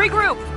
Regroup!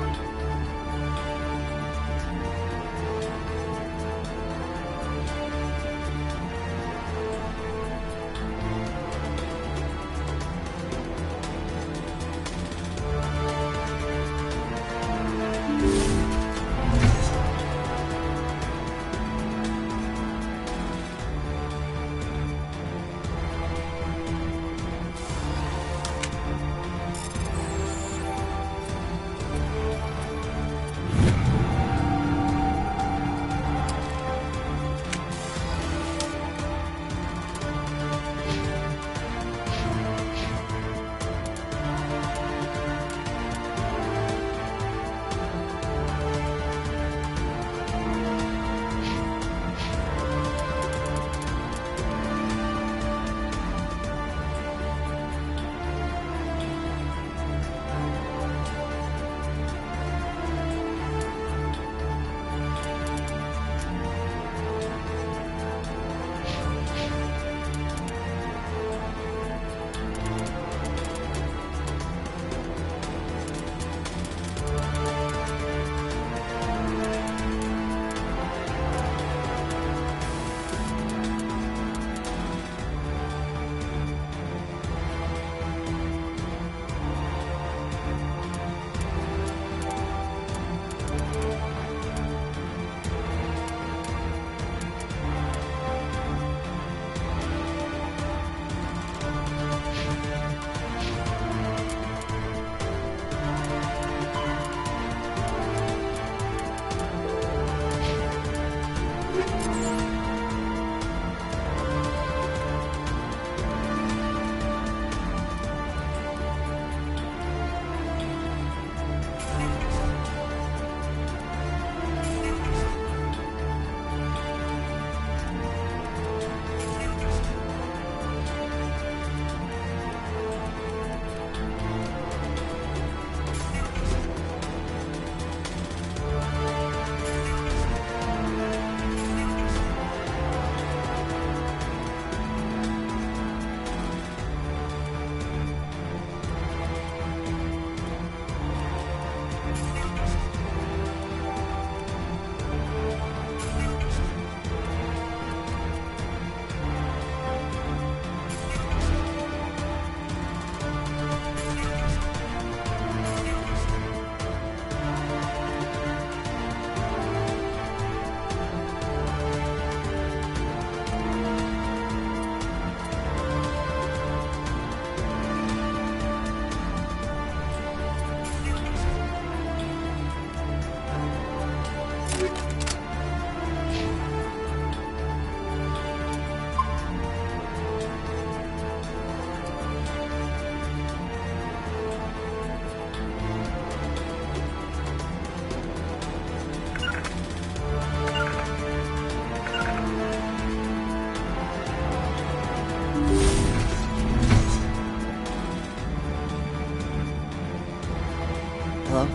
Hello?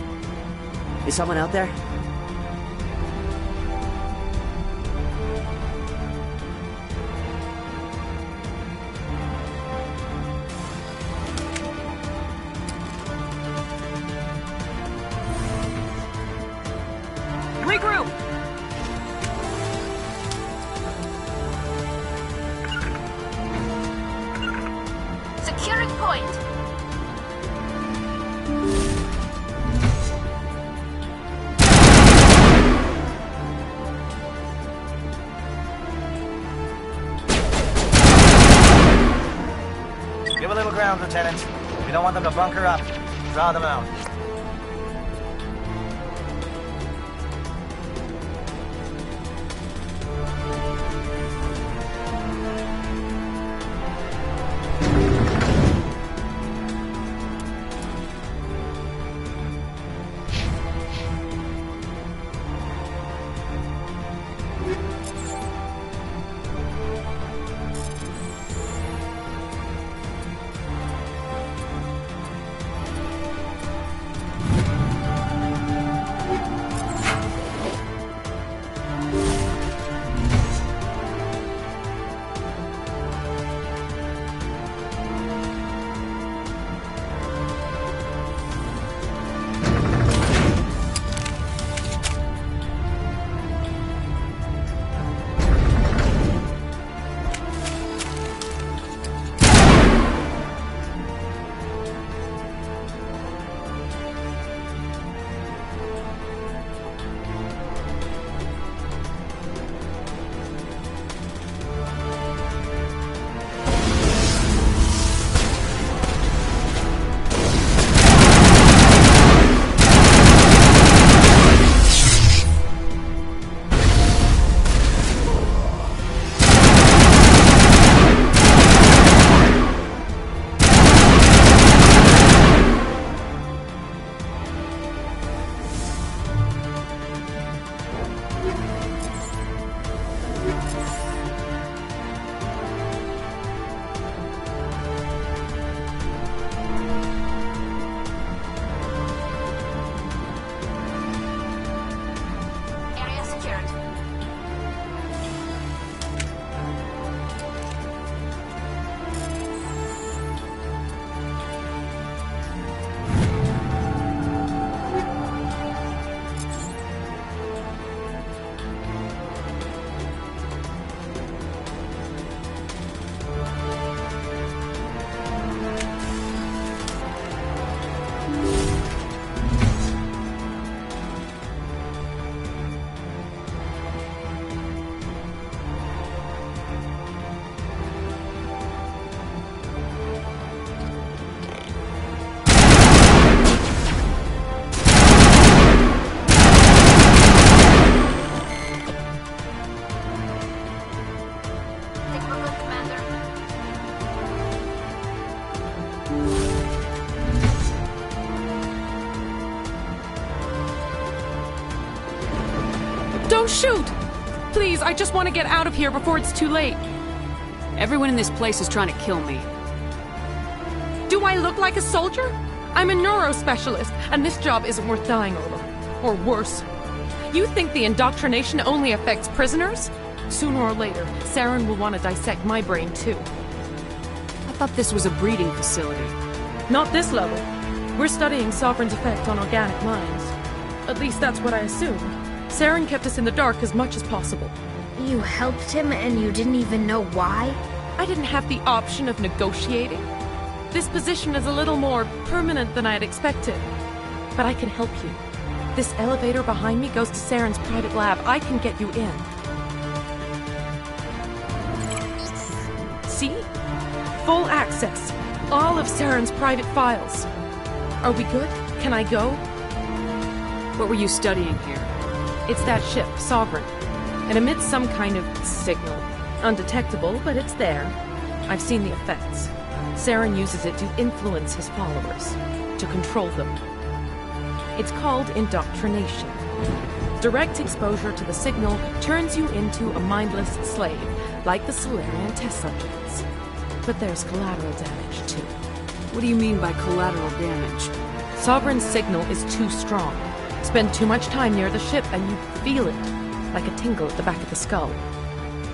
Is someone out there? Regroup! Securing point. Give a little ground, Lieutenant. We don't want them to bunker up. Draw them out. Don't shoot! Please, I just want to get out of here before it's too late. Everyone in this place is trying to kill me. Do I look like a soldier? I'm a neurospecialist, and this job isn't worth dying over. Or worse. You think the indoctrination only affects prisoners? Sooner or later, Saren will want to dissect my brain too. I thought this was a breeding facility. Not this level. We're studying Sovereign's effect on organic minds. At least that's what I assume. Saren kept us in the dark as much as possible. You helped him and you didn't even know why? I didn't have the option of negotiating. This position is a little more permanent than I had expected. But I can help you. This elevator behind me goes to Saren's private lab. I can get you in. See? Full access. All of Saren's private files. Are we good? Can I go? What were you studying here? It's that ship, Sovereign. It emits some kind of signal. Undetectable, but it's there. I've seen the effects. Saren uses it to influence his followers, to control them. It's called indoctrination. Direct exposure to the signal turns you into a mindless slave, like the Solarian test subjects. But there's collateral damage, too. What do you mean by collateral damage? Sovereign's signal is too strong. Spend too much time near the ship and you feel it, like a tingle at the back of the skull.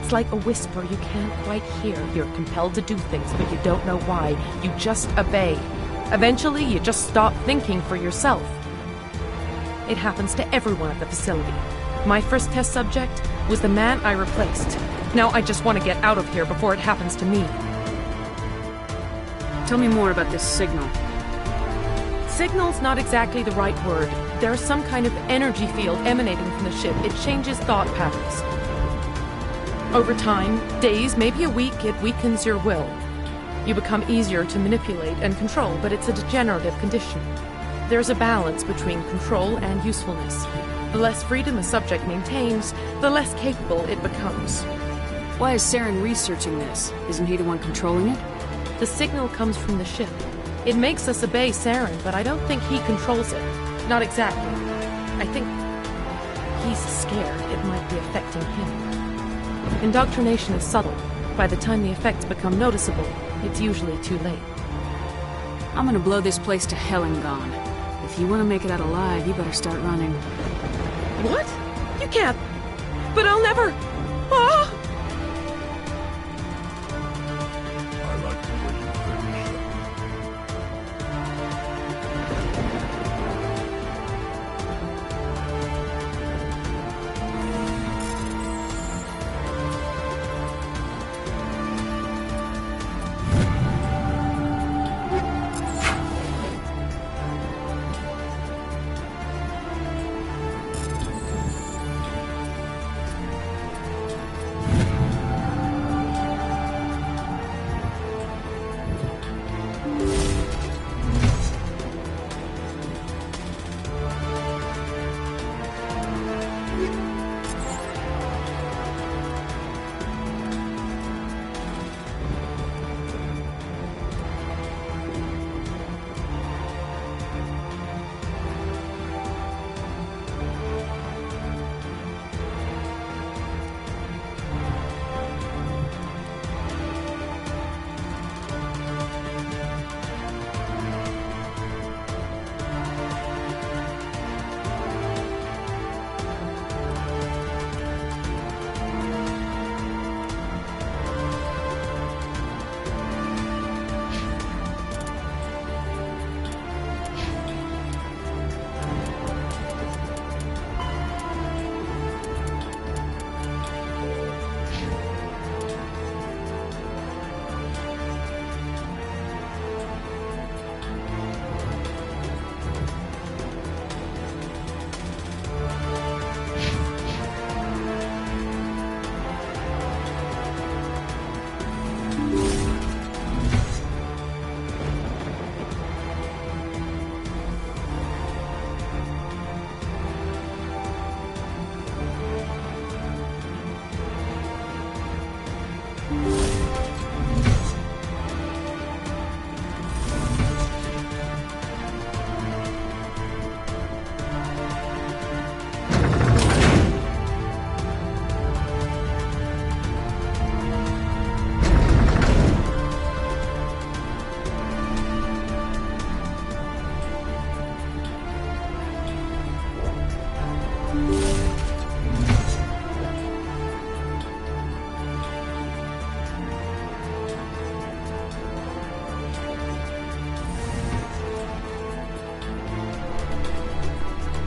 It's like a whisper you can't quite hear. You're compelled to do things, but you don't know why. You just obey. Eventually, you just stop thinking for yourself. It happens to everyone at the facility. My first test subject was the man I replaced. Now I just want to get out of here before it happens to me. Tell me more about this signal. Signal's not exactly the right word. There's some kind of energy field emanating from the ship. It changes thought patterns. Over time, days, maybe a week, it weakens your will. You become easier to manipulate and control, but it's a degenerative condition. There's a balance between control and usefulness. The less freedom a subject maintains, the less capable it becomes. Why is Saren researching this? Isn't he the one controlling it? The signal comes from the ship. It makes us obey Saren, but I don't think he controls it. Not exactly. I think he's scared it might be affecting him. Indoctrination is subtle. By the time the effects become noticeable, it's usually too late. I'm gonna blow this place to hell and gone. If you want to make it out alive, you better start running. What? You can't. But I'll never. Ah! I like the way you finish that.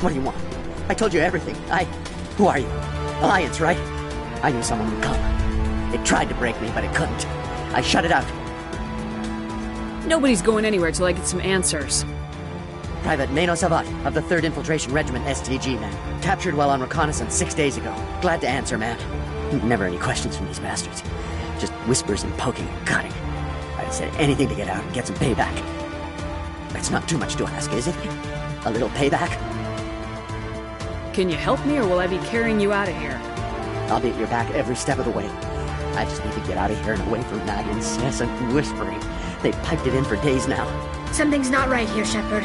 What do you want? I told you everything. Who are you? Alliance, right? I knew someone would come. It tried to break me, but it couldn't. I shut it out. Nobody's going anywhere till I get some answers. Private Mano Savat of the 3rd Infiltration Regiment STG, man. Captured while on reconnaissance 6 days ago. Glad to answer, man. Never any questions from these bastards. Just whispers and poking and cutting. I'd have said anything to get out and get some payback. It's not too much to ask, is it? A little payback? Can you help me, or will I be carrying you out of here? I'll be at your back every step of the way. I just need to get out of here and away from that incessant whispering. They've piped it in for days now. Something's not right here, Shepard.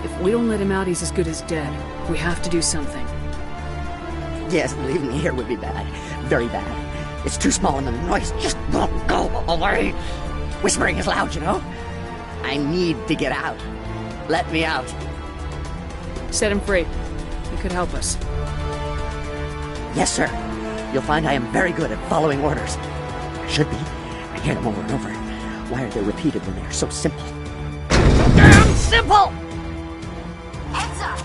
If we don't let him out, he's as good as dead. We have to do something. Yes, leaving me here would be bad. Very bad. It's too small and the noise just won't go away. Whispering is loud, you know? I need to get out. Let me out. Set him free. He could help us. Yes, sir. You'll find I am very good at following orders. I should be. I hear them over and over. Why are they repeated when they are so simple? So damn simple! Heads up!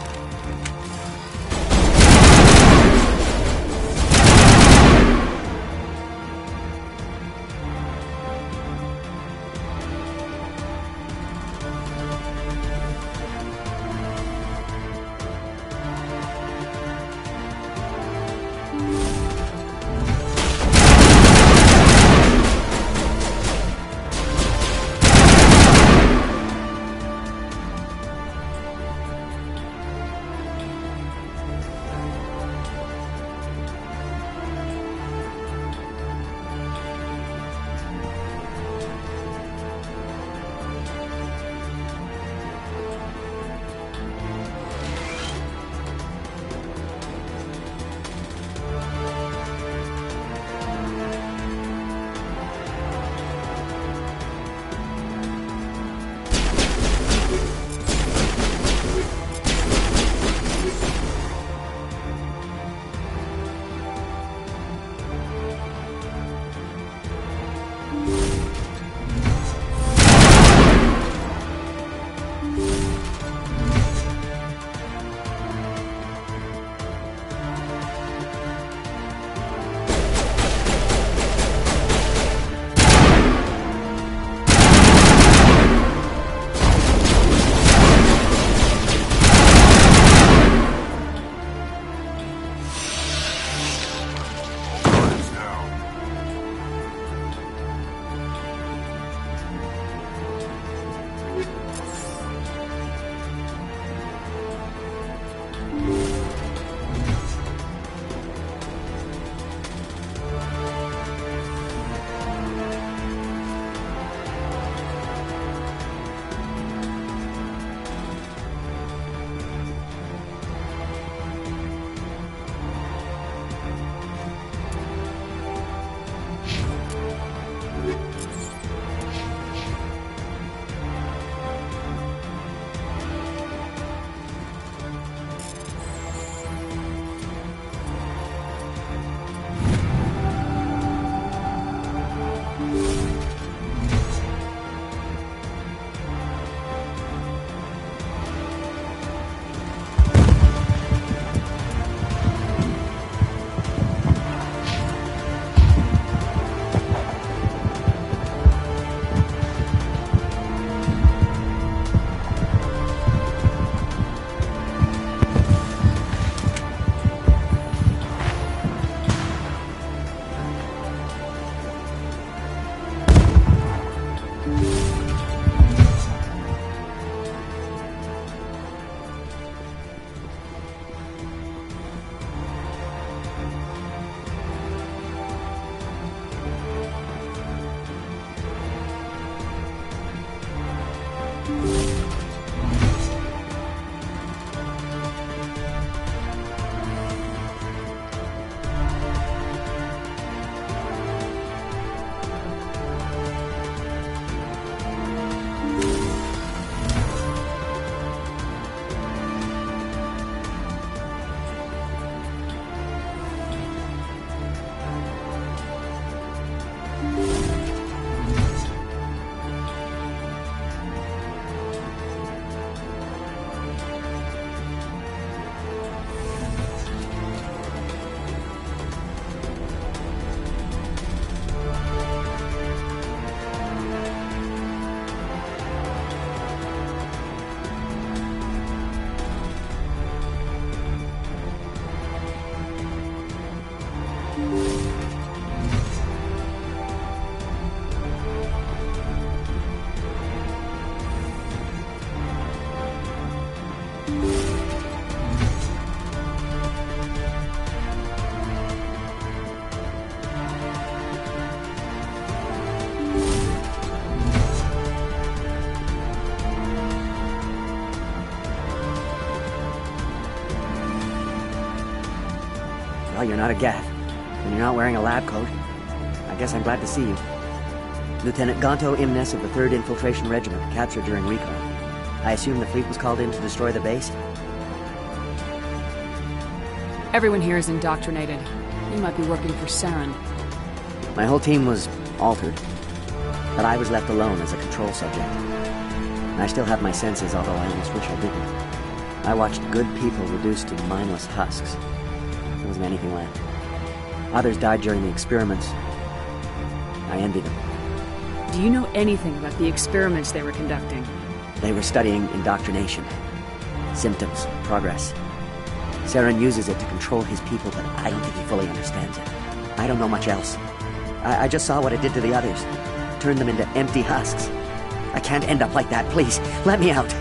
Well, you're not a Gath, and you're not wearing a lab coat. I guess I'm glad to see you. Lieutenant Gonto Imnes of the 3rd Infiltration Regiment, captured during recon. I assume the fleet was called in to destroy the base? Everyone here is indoctrinated. You might be working for Saren. My whole team was altered, but I was left alone as a control subject. I still have my senses, although I almost wish I didn't. I watched good people reduced to mindless husks. There wasn't anything left. Others died during the experiments. I envied them. Do you know anything about the experiments they were conducting? They were studying indoctrination. Symptoms, progress. Saren uses it to control his people, but I don't think he fully understands it. I don't know much else. I just saw what it did to the others. Turned them into empty husks. I can't end up like that, please. Let me out.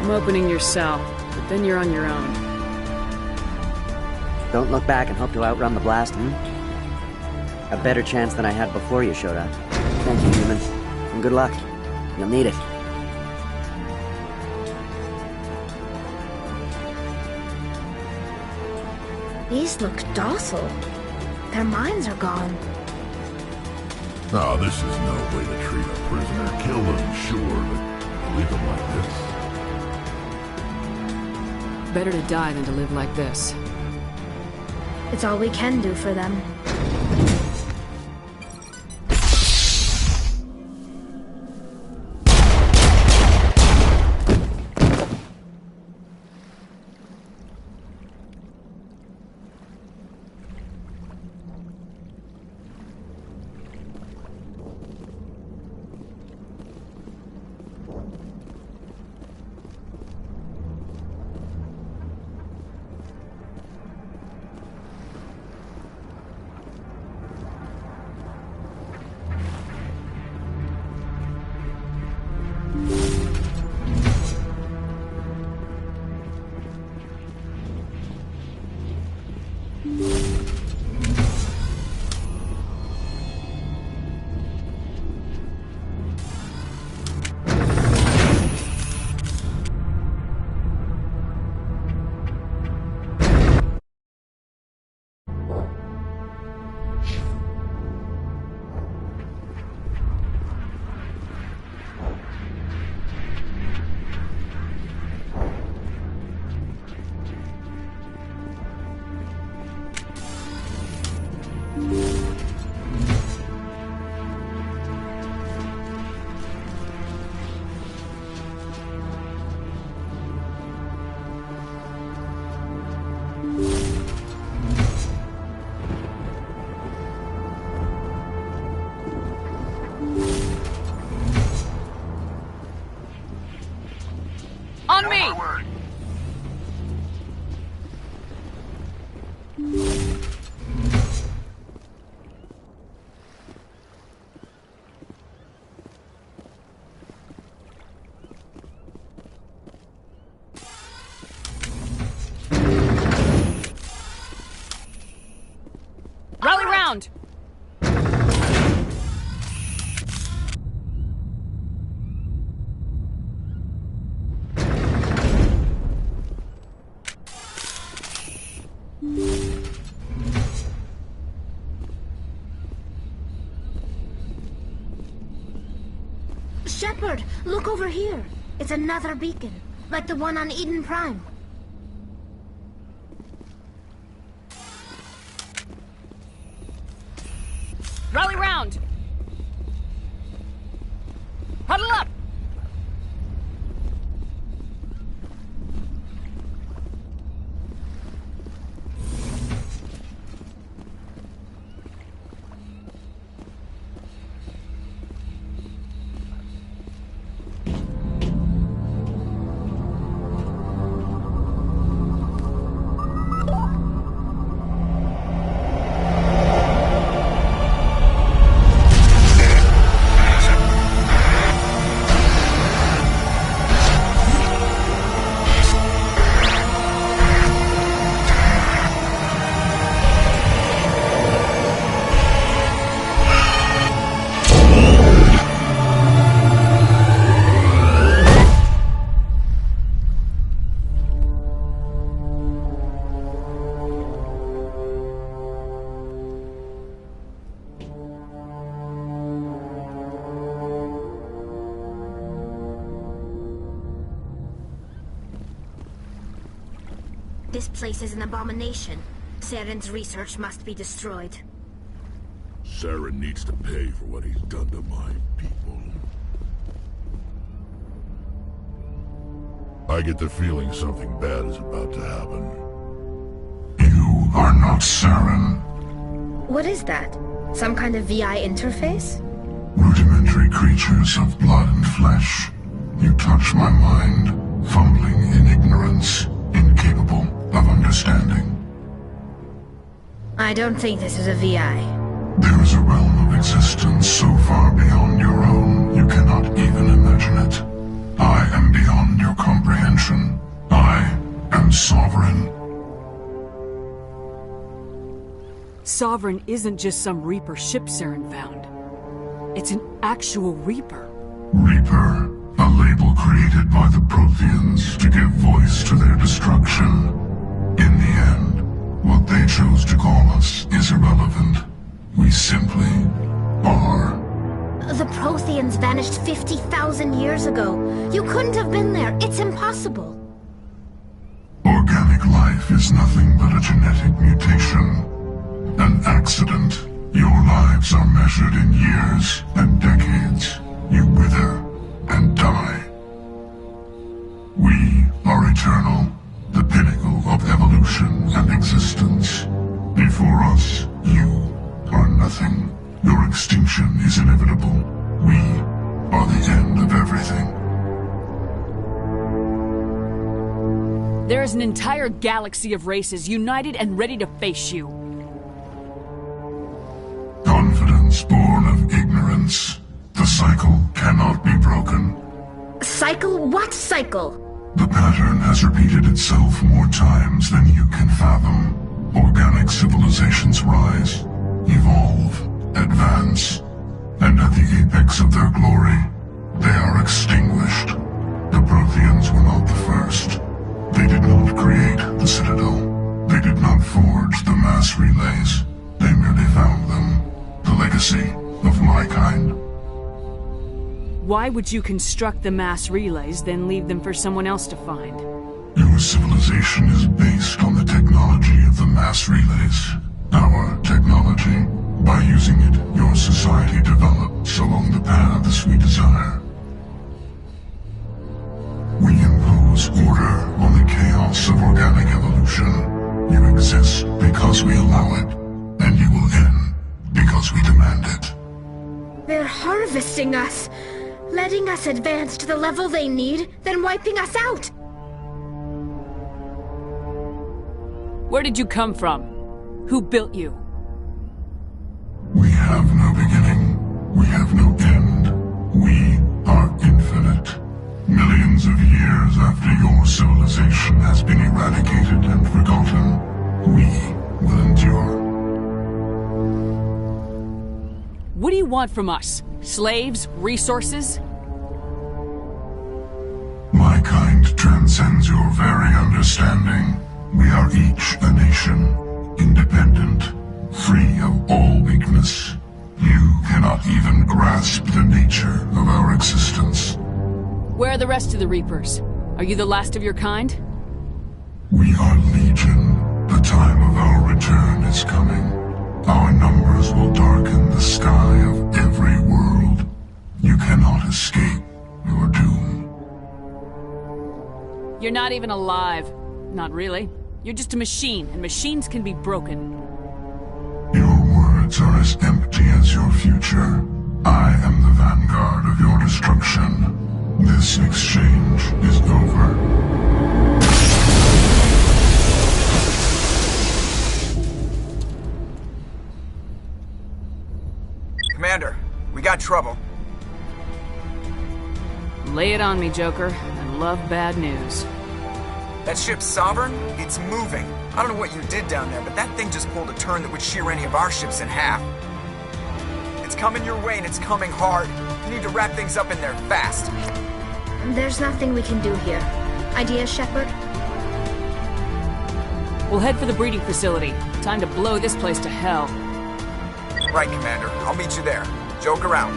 I'm opening your cell, but then you're on your own. Don't look back and hope to outrun the blast, A better chance than I had before you showed up. Thank you, humans. And good luck. You'll need it. These look docile. Their minds are gone. No, this is no way to treat a prisoner. Kill them, sure, but leave them like this. Better to die than to live like this. It's all we can do for them. On me! Rally round! Shepard, look over here. It's another beacon, like the one on Eden Prime. Rally round! Huddle up! This place is an abomination. Saren's research must be destroyed. Saren needs to pay for what he's done to my people. I get the feeling something bad is about to happen. You are not Saren. What is that? Some kind of VI interface? Rudimentary creatures of blood and flesh. You touch my mind, fumbling in ignorance, incapable of understanding. I don't think this is a VI. There is a realm of existence so far beyond your own, you cannot even imagine it. I am beyond your comprehension. I am sovereign. Sovereign isn't just some Reaper ship Saren found. It's an actual Reaper. Reaper, a label created by the Protheans to give voice to their destruction. In the end, what they chose to call us is irrelevant. We simply are. The Protheans vanished 50,000 years ago. You couldn't have been there. It's impossible. Organic life is nothing but a genetic mutation. An accident. Your lives are measured in years and decades. You wither and die. We are eternal, the pinnacle of evolution and existence. Before us, you are nothing. Your extinction is inevitable. We are the end of everything. There is an entire galaxy of races united and ready to face you. Confidence born of ignorance. The cycle cannot be broken. Cycle? What cycle? The pattern has repeated itself more times than you can fathom. Organic civilizations rise, evolve, advance, and at the apex of their glory, they are extinguished. The Protheans were not the first. They did not create the Citadel. They did not forge the mass relays. They merely found them. The legacy of my kind. Why would you construct the mass relays, then leave them for someone else to find? Your civilization is based on the technology of the mass relays. Our technology. By using it, your society develops along the paths we desire. We impose order on the chaos of organic evolution. You exist because we allow it, and you will end because we demand it. They're harvesting us. Letting us advance to the level they need, then wiping us out. Where did you come from? Who built you? We have no beginning. We have no end. We are infinite. Millions of years after your civilization has been eradicated and forgotten, we will endure. What do you want from us? Slaves? Resources? My kind transcends your very understanding. We are each a nation, independent, free of all weakness. You cannot even grasp the nature of our existence. Where are the rest of the Reapers? Are you the last of your kind? We are legion. The time of our return is coming. Our numbers will darken the sky of every world. You cannot escape your doom. You're not even alive. Not really. You're just a machine, and machines can be broken. Your words are as empty as your future. I am the vanguard of your destruction. This exchange is over. Commander, we got trouble. Lay it on me, Joker. I love bad news. That ship's Sovereign? It's moving. I don't know what you did down there, but that thing just pulled a turn that would shear any of our ships in half. It's coming your way, and it's coming hard. You need to wrap things up in there fast. There's nothing we can do here. Ideas, Shepard? We'll head for the breeding facility. Time to blow this place to hell. Right, Commander. I'll meet you there. Joke around.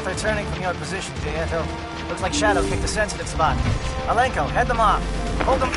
Geth are turning from your position, Gieto. Looks like Shadow picked a sensitive spot. Alenko, head them off. Hold them.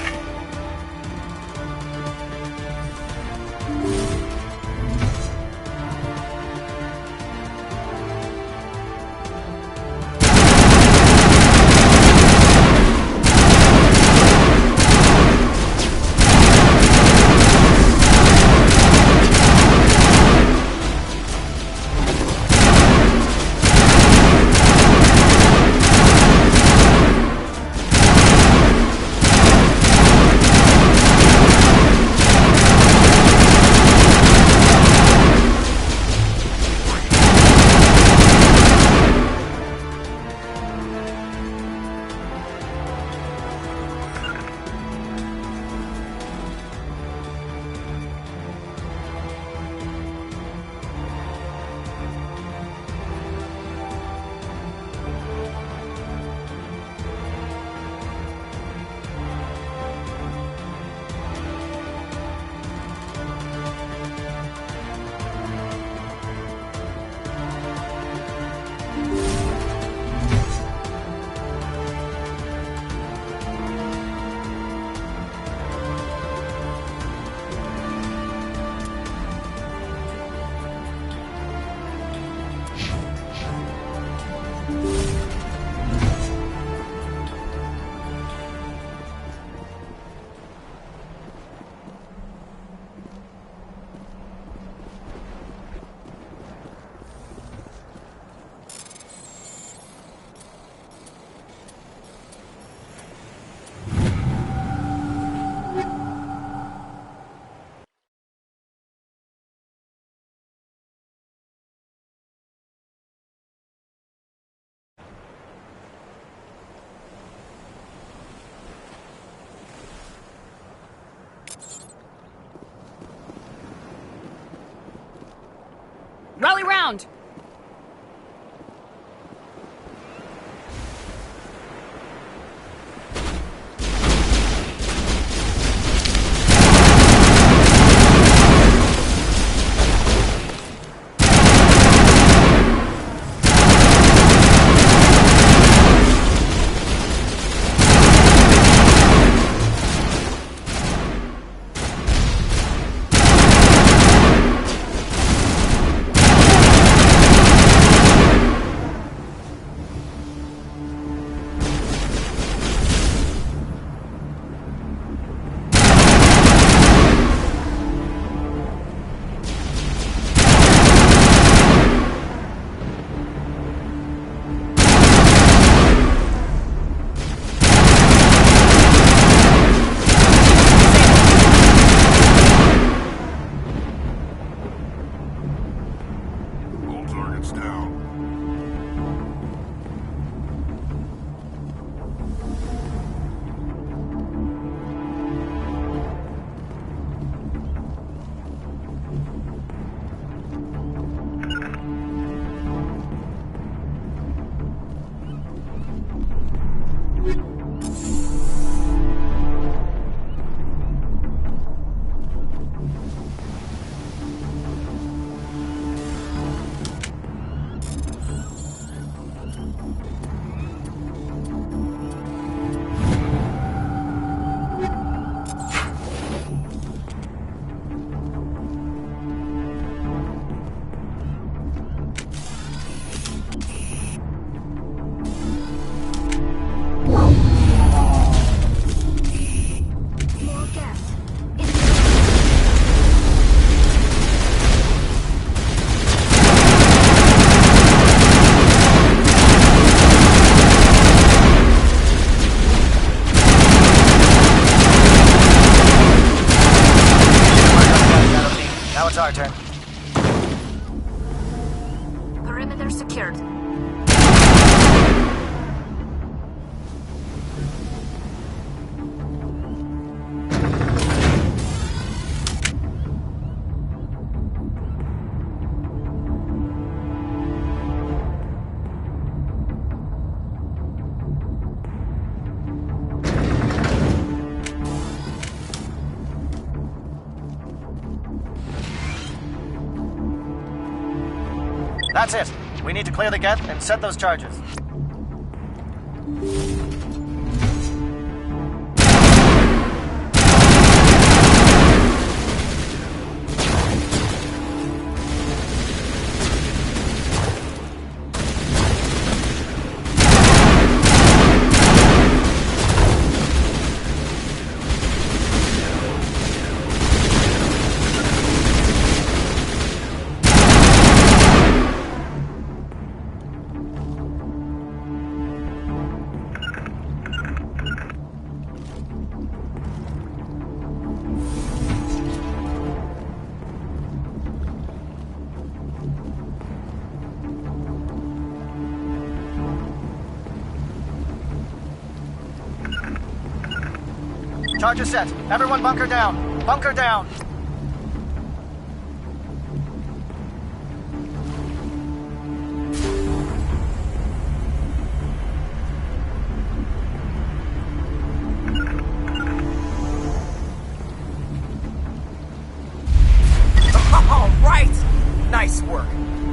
Rally round! All targets down. More gas. Now it's our turn. Perimeter secured. That's it. We need to clear the gate and set those charges. Charges set. Everyone bunker down. Bunker down. All right! Nice work.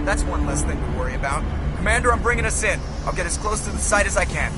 That's one less thing to worry about. Commander, I'm bringing us in. I'll get as close to the site as I can.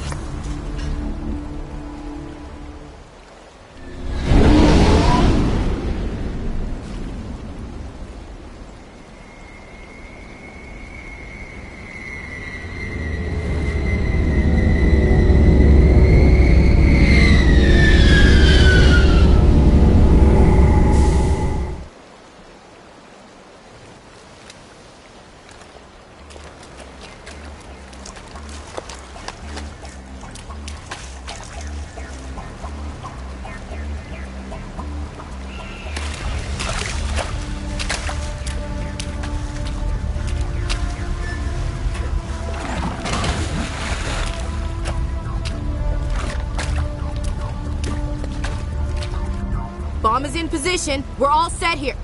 Bomb is in position. We're all set here.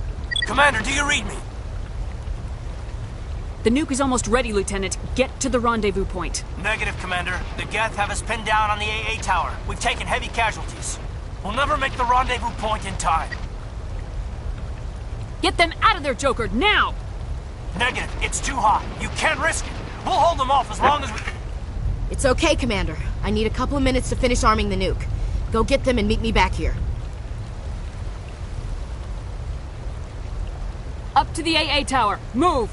Commander, do you read me? The nuke is almost ready, Lieutenant. Get to the rendezvous point. Negative, Commander. The Geth have us pinned down on the AA tower. We've taken heavy casualties. We'll never make the rendezvous point in time. Get them out of there, Joker, now! Negative. It's too hot. You can't risk it. We'll hold them off as long as we... It's okay, Commander. I need a couple of minutes to finish arming the nuke. Go get them and meet me back here. Up to the AA tower. Move!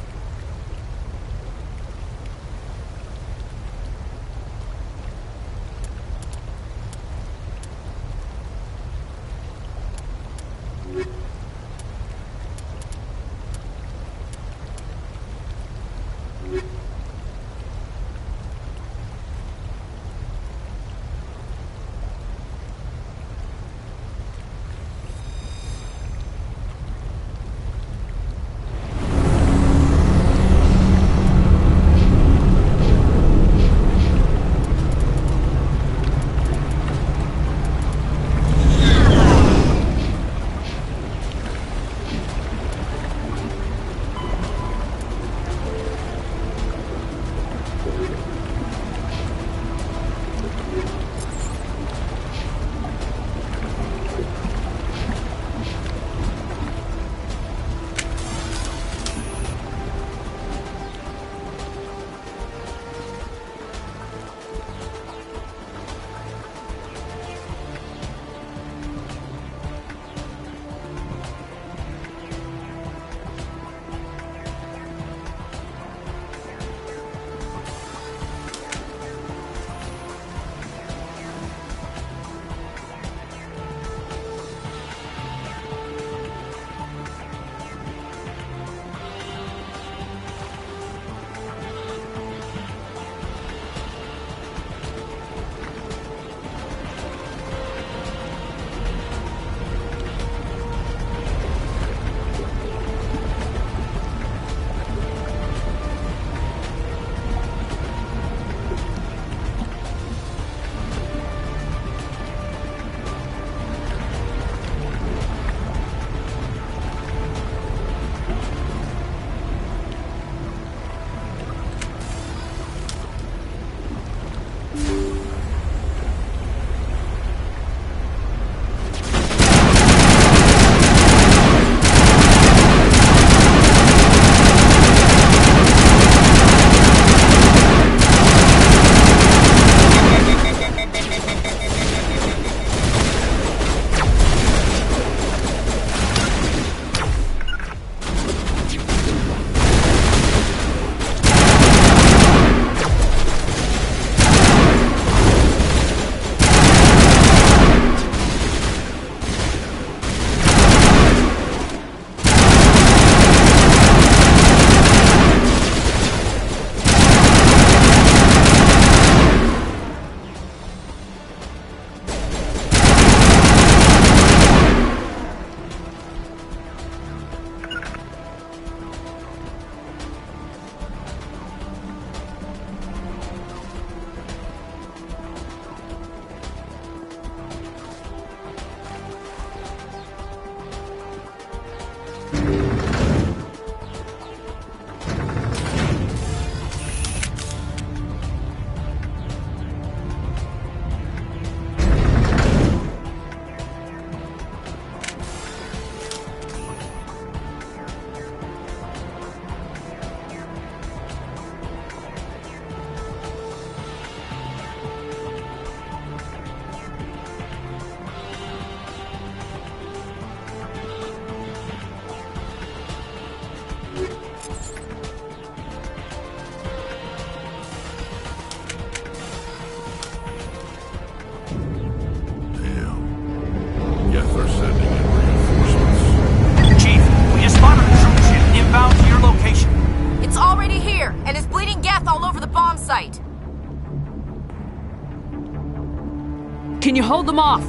Can you hold them off?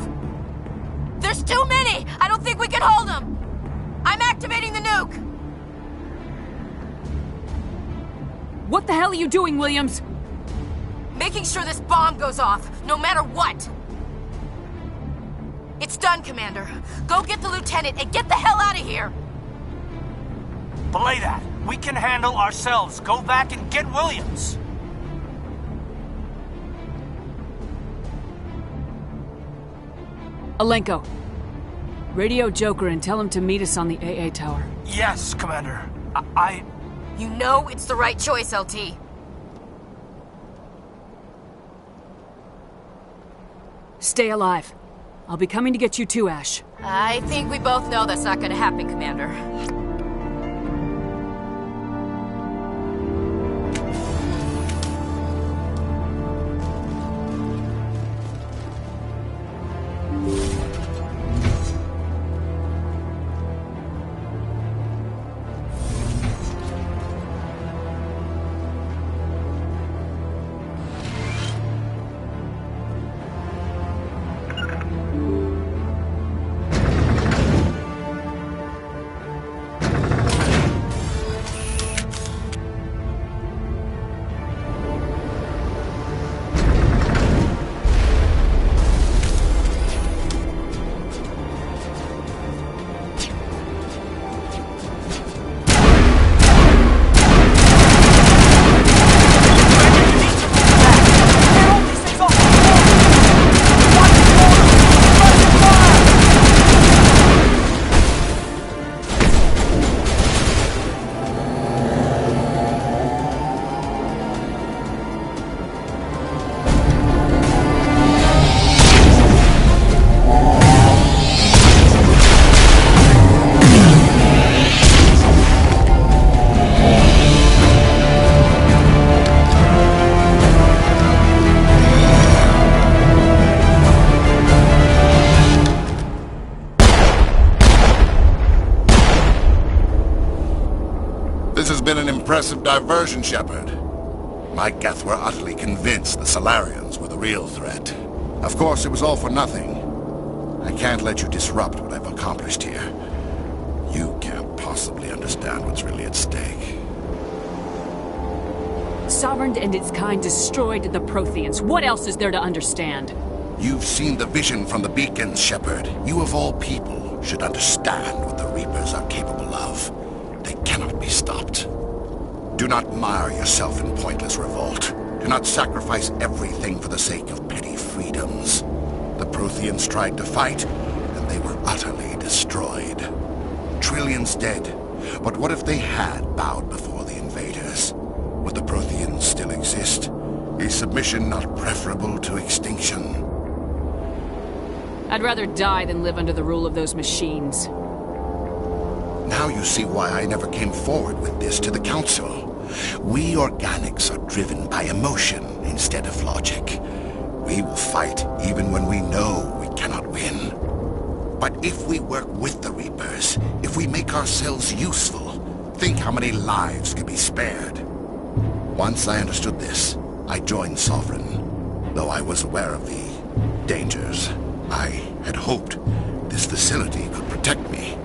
There's too many! I don't think we can hold them! I'm activating the nuke! What the hell are you doing, Williams? Making sure this bomb goes off, no matter what! It's done, Commander. Go get the lieutenant and get the hell out of here! Belay that. We can handle ourselves. Go back and get Williams. Alenko, radio Joker and tell him to meet us on the AA tower. Yes, Commander. You know it's the right choice, LT. Stay alive. I'll be coming to get you too, Ash. I think we both know that's not gonna happen, Commander. This has been an impressive diversion, Shepard. My Geth were utterly convinced the Solarians were the real threat. Of course, it was all for nothing. I can't let you disrupt what I've accomplished here. You can't possibly understand what's really at stake. Sovereign and its kind destroyed the Protheans. What else is there to understand? You've seen the vision from the beacons, Shepard. You of all people should understand what the Reapers are capable of. They cannot be stopped. Do not mire yourself in pointless revolt. Do not sacrifice everything for the sake of petty freedoms. The Protheans tried to fight, and they were utterly destroyed. Trillions dead. But what if they had bowed before the invaders? Would the Protheans still exist? Is submission not preferable to extinction? I'd rather die than live under the rule of those machines. Now you see why I never came forward with this to the Council. We organics are driven by emotion instead of logic. We will fight even when we know we cannot win. But if we work with the Reapers, if we make ourselves useful, think how many lives could be spared. Once I understood this, I joined Sovereign. Though I was aware of the dangers, I had hoped this facility could protect me.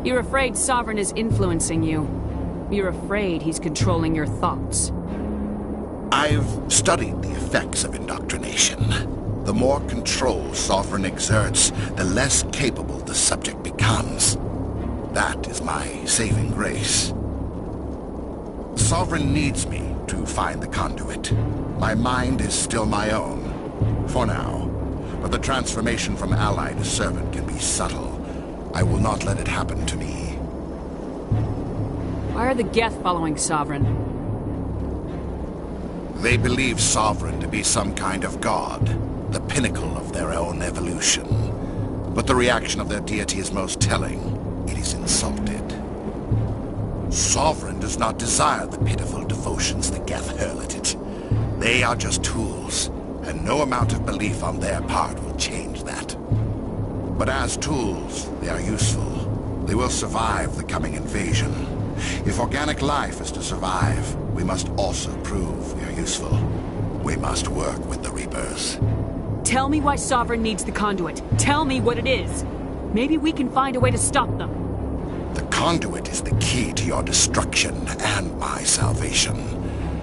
You're afraid Sovereign is influencing you. You're afraid he's controlling your thoughts. I've studied the effects of indoctrination. The more control Sovereign exerts, the less capable the subject becomes. That is my saving grace. Sovereign needs me to find the conduit. My mind is still my own, for now. But the transformation from ally to servant can be subtle. I will not let it happen to me. Why are the Geth following Sovereign? They believe Sovereign to be some kind of god, the pinnacle of their own evolution. But the reaction of their deity is most telling. It is insulted. Sovereign does not desire the pitiful devotions the Geth hurl at it. They are just tools, and no amount of belief on their part will change that. But as tools, they are useful. They will survive the coming invasion. If organic life is to survive, we must also prove we are useful. We must work with the Reapers. Tell me why Sovereign needs the conduit. Tell me what it is. Maybe we can find a way to stop them. The conduit is the key to your destruction and my salvation.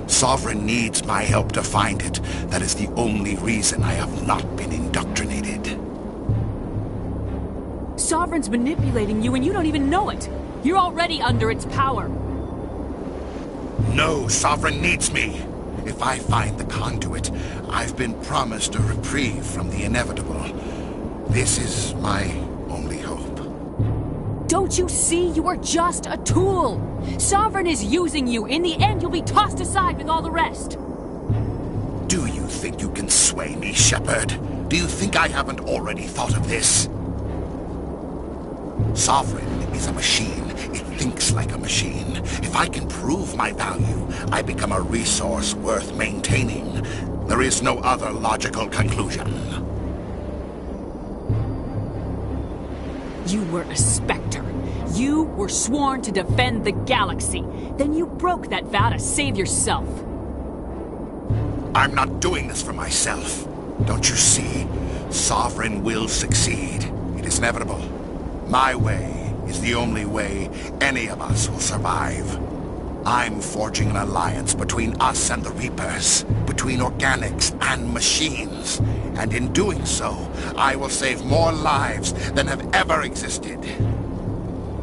Sovereign needs my help to find it. That is the only reason I have not been indoctrinated. Sovereign's manipulating you and you don't even know it. You're already under its power. No, Sovereign needs me. If I find the conduit, I've been promised a reprieve from the inevitable. This is my only hope. Don't you see? You are just a tool. Sovereign is using you. In the end, you'll be tossed aside with all the rest. Do you think you can sway me, Shepard? Do you think I haven't already thought of this? Sovereign is a machine. It thinks like a machine. If I can prove my value, I become a resource worth maintaining. There is no other logical conclusion. You were a Spectre. You were sworn to defend the galaxy. Then you broke that vow to save yourself. I'm not doing this for myself. Don't you see? Sovereign will succeed. It is inevitable. My way is the only way any of us will survive. I'm forging an alliance between us and the Reapers, between organics and machines. And in doing so, I will save more lives than have ever existed.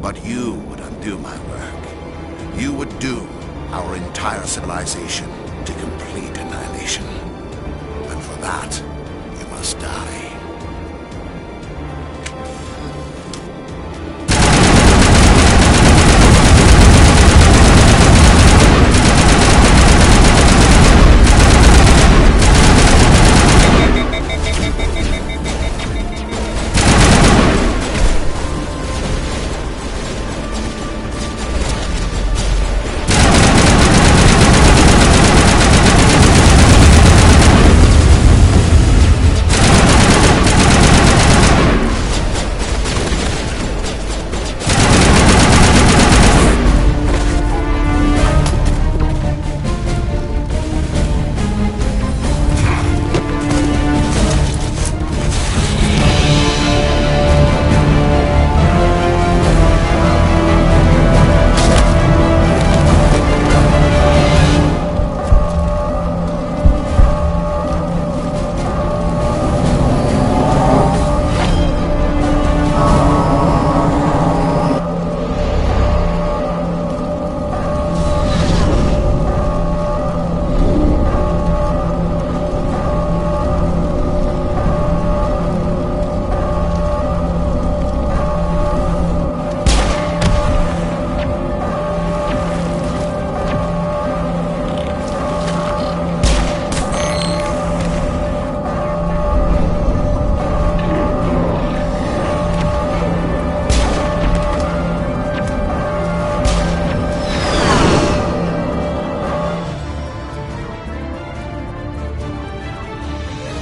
But you would undo my work. You would doom our entire civilization to complete annihilation. And for that, you must die.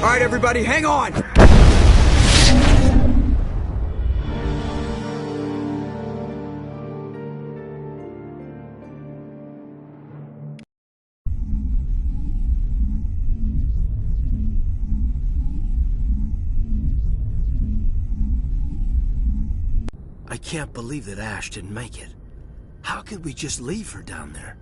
All right, everybody, hang on! I can't believe that Ash didn't make it. How could we just leave her down there?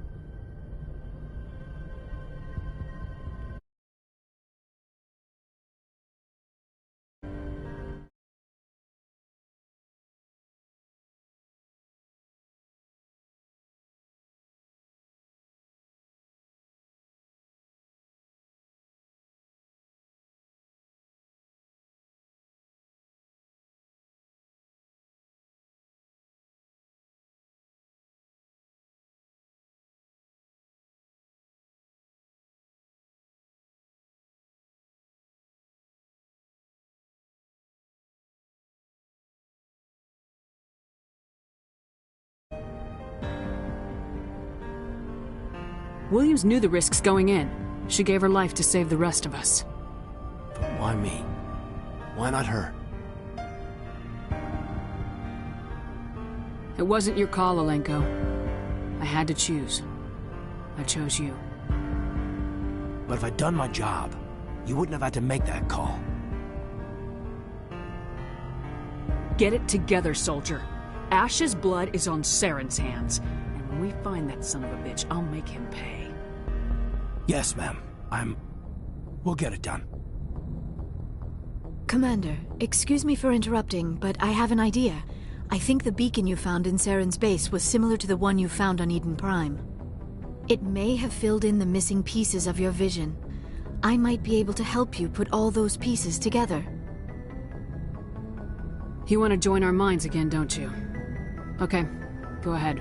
Williams knew the risks going in. She gave her life to save the rest of us. But why me? Why not her? It wasn't your call, Alenko. I had to choose. I chose you. But if I'd done my job, you wouldn't have had to make that call. Get it together, soldier. Ash's blood is on Saren's hands. And when we find that son of a bitch, I'll make him pay. Yes, ma'am. We'll get it done. Commander, excuse me for interrupting, but I have an idea. I think the beacon you found in Saren's base was similar to the one you found on Eden Prime. It may have filled in the missing pieces of your vision. I might be able to help you put all those pieces together. You want to join our minds again, don't you? Okay, go ahead.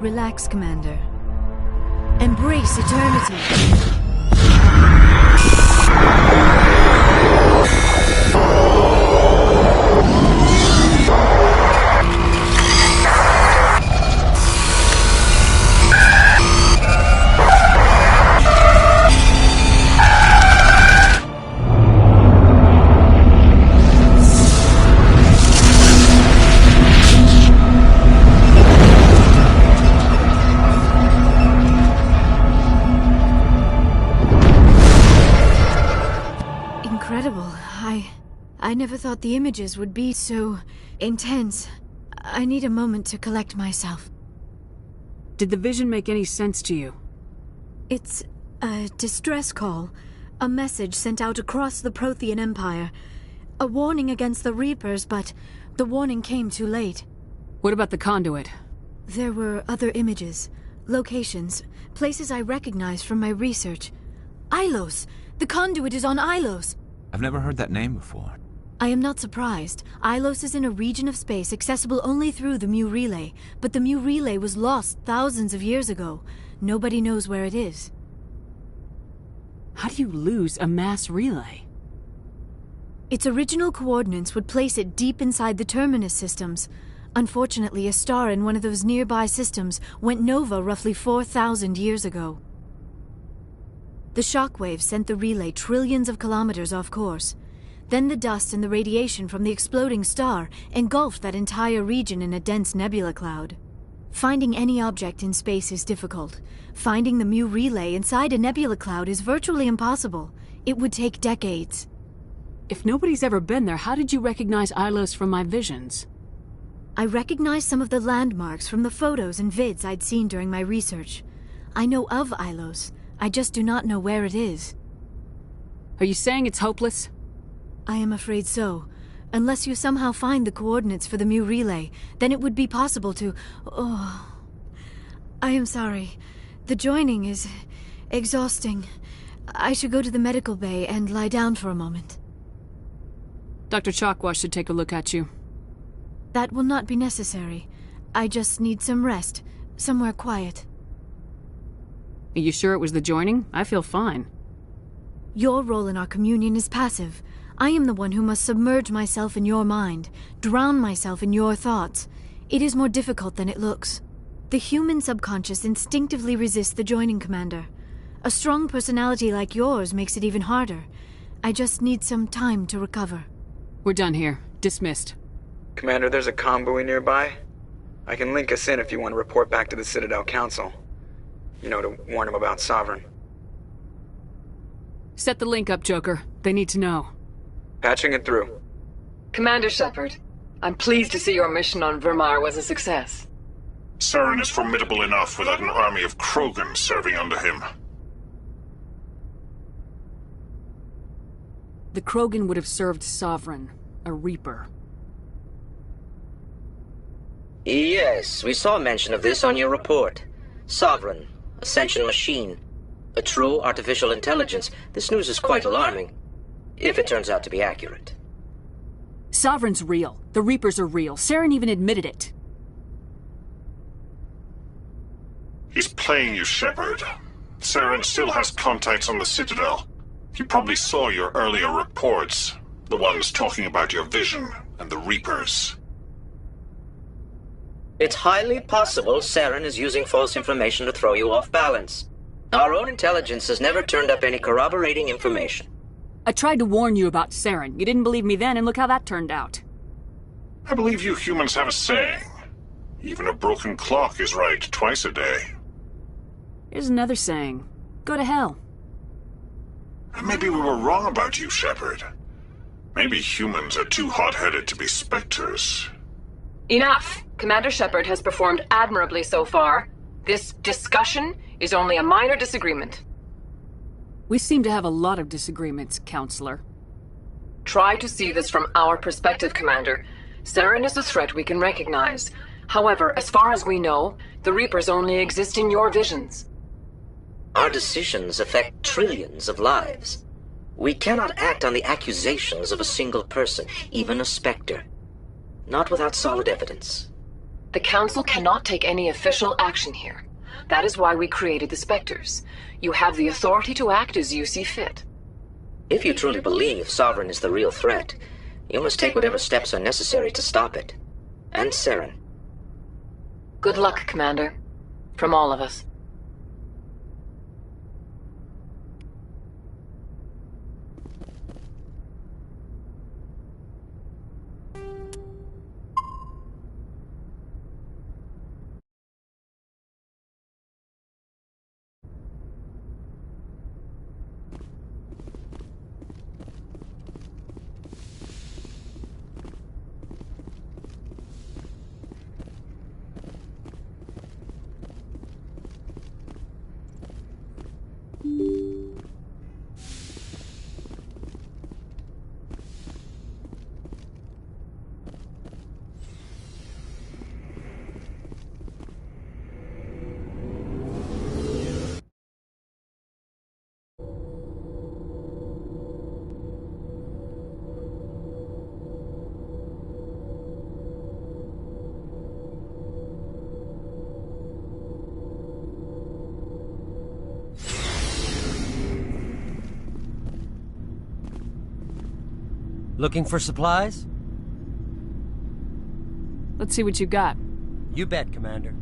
Relax, Commander. Embrace eternity. I never thought the images would be so intense. I need a moment to collect myself. Did the vision make any sense to you? It's a distress call. A message sent out across the Prothean Empire. A warning against the Reapers, but the warning came too late. What about the conduit? There were other images, locations, places I recognized from my research. Ilos! The conduit is on Ilos! I've never heard that name before. I am not surprised. Ilos is in a region of space accessible only through the Mu Relay, but the Mu Relay was lost thousands of years ago. Nobody knows where it is. How do you lose a mass relay? Its original coordinates would place it deep inside the Terminus systems. Unfortunately, a star in one of those nearby systems went nova roughly 4,000 years ago. The shockwave sent the relay trillions of kilometers off course. Then the dust and the radiation from the exploding star engulfed that entire region in a dense nebula cloud. Finding any object in space is difficult. Finding the Mu Relay inside a nebula cloud is virtually impossible. It would take decades. If nobody's ever been there, how did you recognize Ilos from my visions? I recognized some of the landmarks from the photos and vids I'd seen during my research. I know of Ilos. I just do not know where it is. Are you saying it's hopeless? I am afraid so. Unless you somehow find the coordinates for the Mu Relay, then it would be possible to... Oh... I am sorry. The joining is... exhausting. I should go to the medical bay and lie down for a moment. Dr. Chakwas should take a look at you. That will not be necessary. I just need some rest. Somewhere quiet. Are you sure it was the joining? I feel fine. Your role in our communion is passive. I am the one who must submerge myself in your mind, drown myself in your thoughts. It is more difficult than it looks. The human subconscious instinctively resists the joining, Commander. A strong personality like yours makes it even harder. I just need some time to recover. We're done here. Dismissed. Commander, there's a convoy nearby. I can link us in if you want to report back to the Citadel Council. You know, to warn them about Sovereign. Set the link up, Joker. They need to know. Patching it through. Commander Shepard, I'm pleased to see your mission on Vermar was a success. Saren is formidable enough without an army of Krogan serving under him. The Krogan would have served Sovereign, a Reaper. Yes, we saw mention of this on your report. Sovereign, Ascension machine, a true artificial intelligence. This news is quite alarming, if it turns out to be accurate. Sovereign's real. The Reapers are real. Saren even admitted it. He's playing you, Shepard. Saren still has contacts on the Citadel. He probably saw your earlier reports, the ones talking about your vision and the Reapers. It's highly possible Saren is using false information to throw you off balance. Our own intelligence has never turned up any corroborating information. I tried to warn you about Saren. You didn't believe me then, and look how that turned out. I believe you humans have a saying. Even a broken clock is right twice a day. Here's another saying. Go to hell. Maybe we were wrong about you, Shepard. Maybe humans are too hot-headed to be specters. Enough! Commander Shepard has performed admirably so far. This discussion is only a minor disagreement. We seem to have a lot of disagreements, Counselor. Try to see this from our perspective, Commander. Saren is a threat we can recognize. However, as far as we know, the Reapers only exist in your visions. Our decisions affect trillions of lives. We cannot act on the accusations of a single person, even a Spectre. Not without solid evidence. The Council cannot take any official action here. That is why we created the Spectres. You have the authority to act as you see fit. If you truly believe Sovereign is the real threat, you must take whatever steps are necessary to stop it. And Saren. Good luck, Commander. From all of us. Looking for supplies? Let's see what you got. You bet, Commander.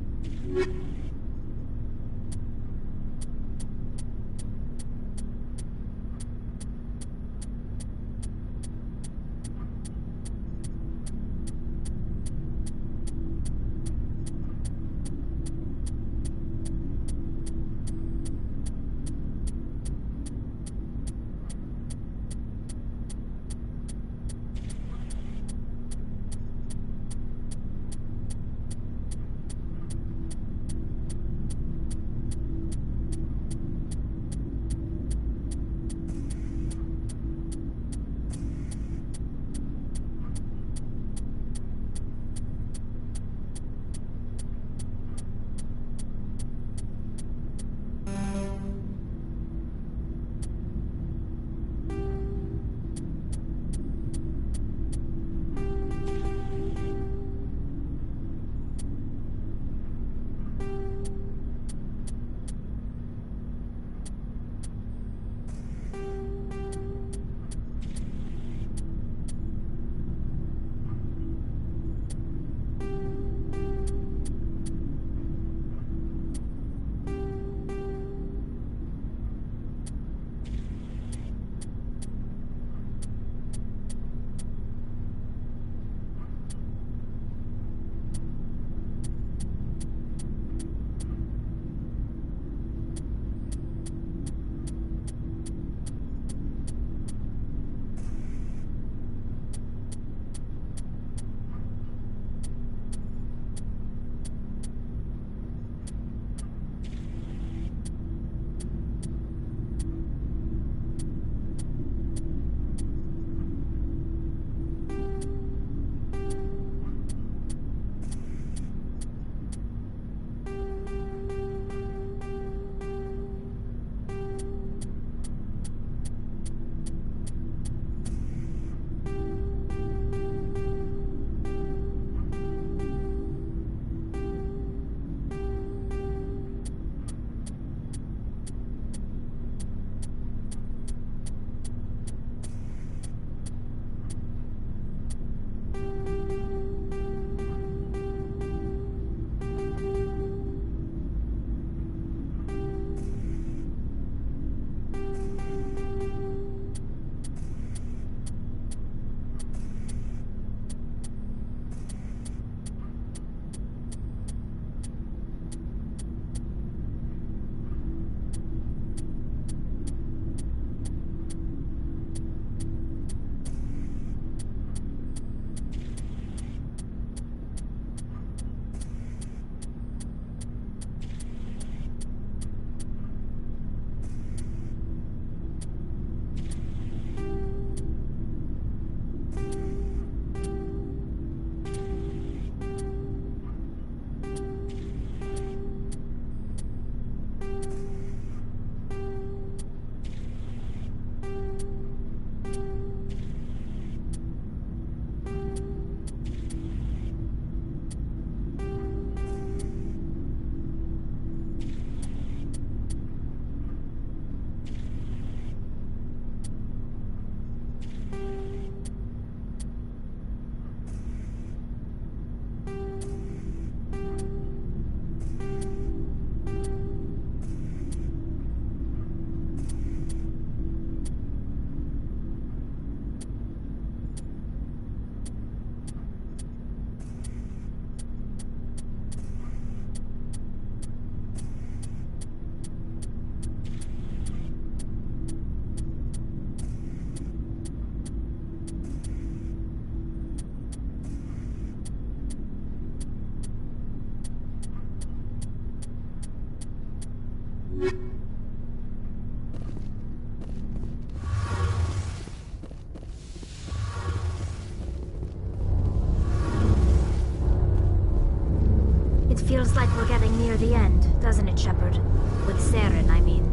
Feels like we're getting near the end, doesn't it, Shepard? With Saren, I mean.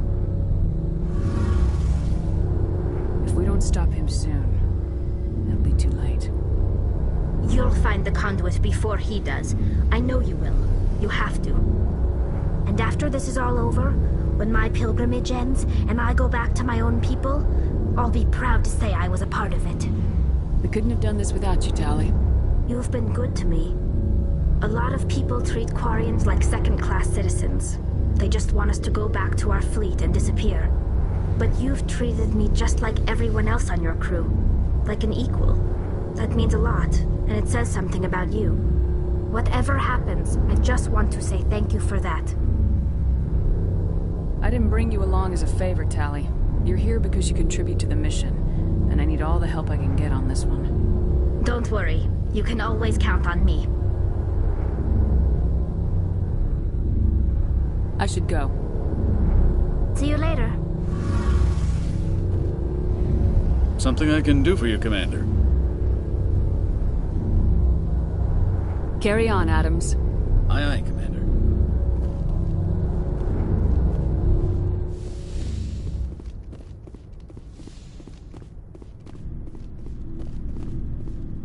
If we don't stop him soon, it'll be too late. You'll find the conduit before he does. I know you will. You have to. And after this is all over, when my pilgrimage ends and I go back to my own people, I'll be proud to say I was a part of it. We couldn't have done this without you, Tali. You've been good to me. A lot of people treat Quarians like second-class citizens. They just want us to go back to our fleet and disappear. But you've treated me just like everyone else on your crew. Like an equal. That means a lot, and it says something about you. Whatever happens, I just want to say thank you for that. I didn't bring you along as a favor, Tali. You're here because you contribute to the mission, and I need all the help I can get on this one. Don't worry. You can always count on me. I should go. See you later. Something I can do for you, Commander. Carry on, Adams. Aye, aye, Commander.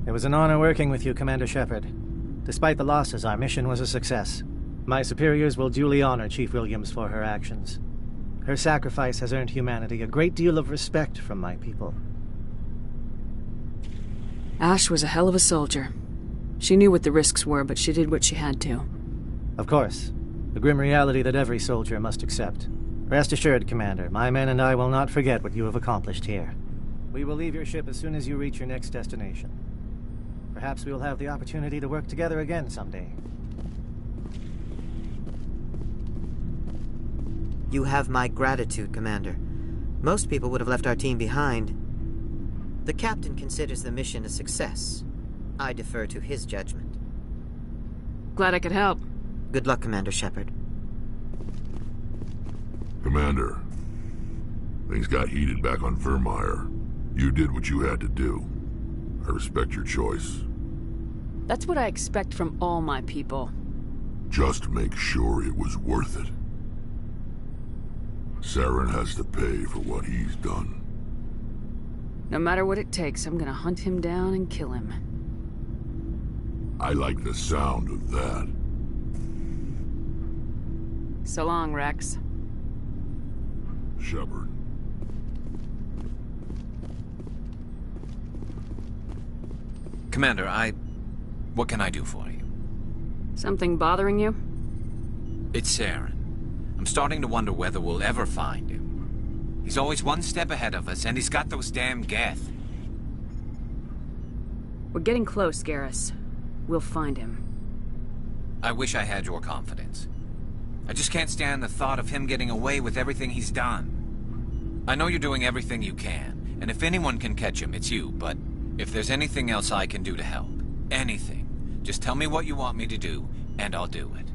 It was an honor working with you, Commander Shepard. Despite the losses, our mission was a success. My superiors will duly honor Chief Williams for her actions. Her sacrifice has earned humanity a great deal of respect from my people. Ash was a hell of a soldier. She knew what the risks were, but she did what she had to. Of course. The grim reality that every soldier must accept. Rest assured, Commander, my men and I will not forget what you have accomplished here. We will leave your ship as soon as you reach your next destination. Perhaps we will have the opportunity to work together again someday. You have my gratitude, Commander. Most people would have left our team behind. The captain considers the mission a success. I defer to his judgment. Glad I could help. Good luck, Commander Shepard. Commander, things got heated back on Vermeer. You did what you had to do. I respect your choice. That's what I expect from all my people. Just make sure it was worth it. Saren has to pay for what he's done. No matter what it takes, I'm gonna hunt him down and kill him. I like the sound of that. So long, Rex. Shepard. Commander, what can I do for you? Something bothering you? It's Saren. I'm starting to wonder whether we'll ever find him. He's always one step ahead of us, and he's got those damn Geth. We're getting close, Garrus. We'll find him. I wish I had your confidence. I just can't stand the thought of him getting away with everything he's done. I know you're doing everything you can, and if anyone can catch him, it's you, but if there's anything else I can do to help, anything, just tell me what you want me to do, and I'll do it.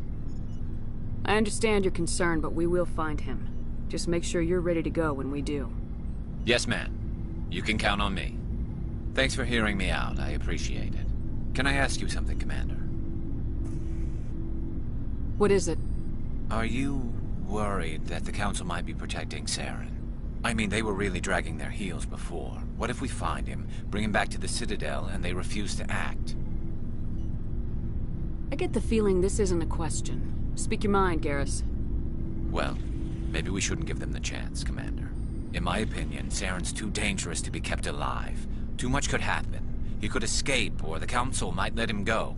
I understand your concern, but we will find him. Just make sure you're ready to go when we do. Yes, ma'am. You can count on me. Thanks for hearing me out. I appreciate it. Can I ask you something, Commander? What is it? Are you worried that the Council might be protecting Saren? I mean, they were really dragging their heels before. What if we find him, bring him back to the Citadel, and they refuse to act? I get the feeling this isn't a question. Speak your mind, Garrus. Well, maybe we shouldn't give them the chance, Commander. In my opinion, Saren's too dangerous to be kept alive. Too much could happen. He could escape, or the Council might let him go.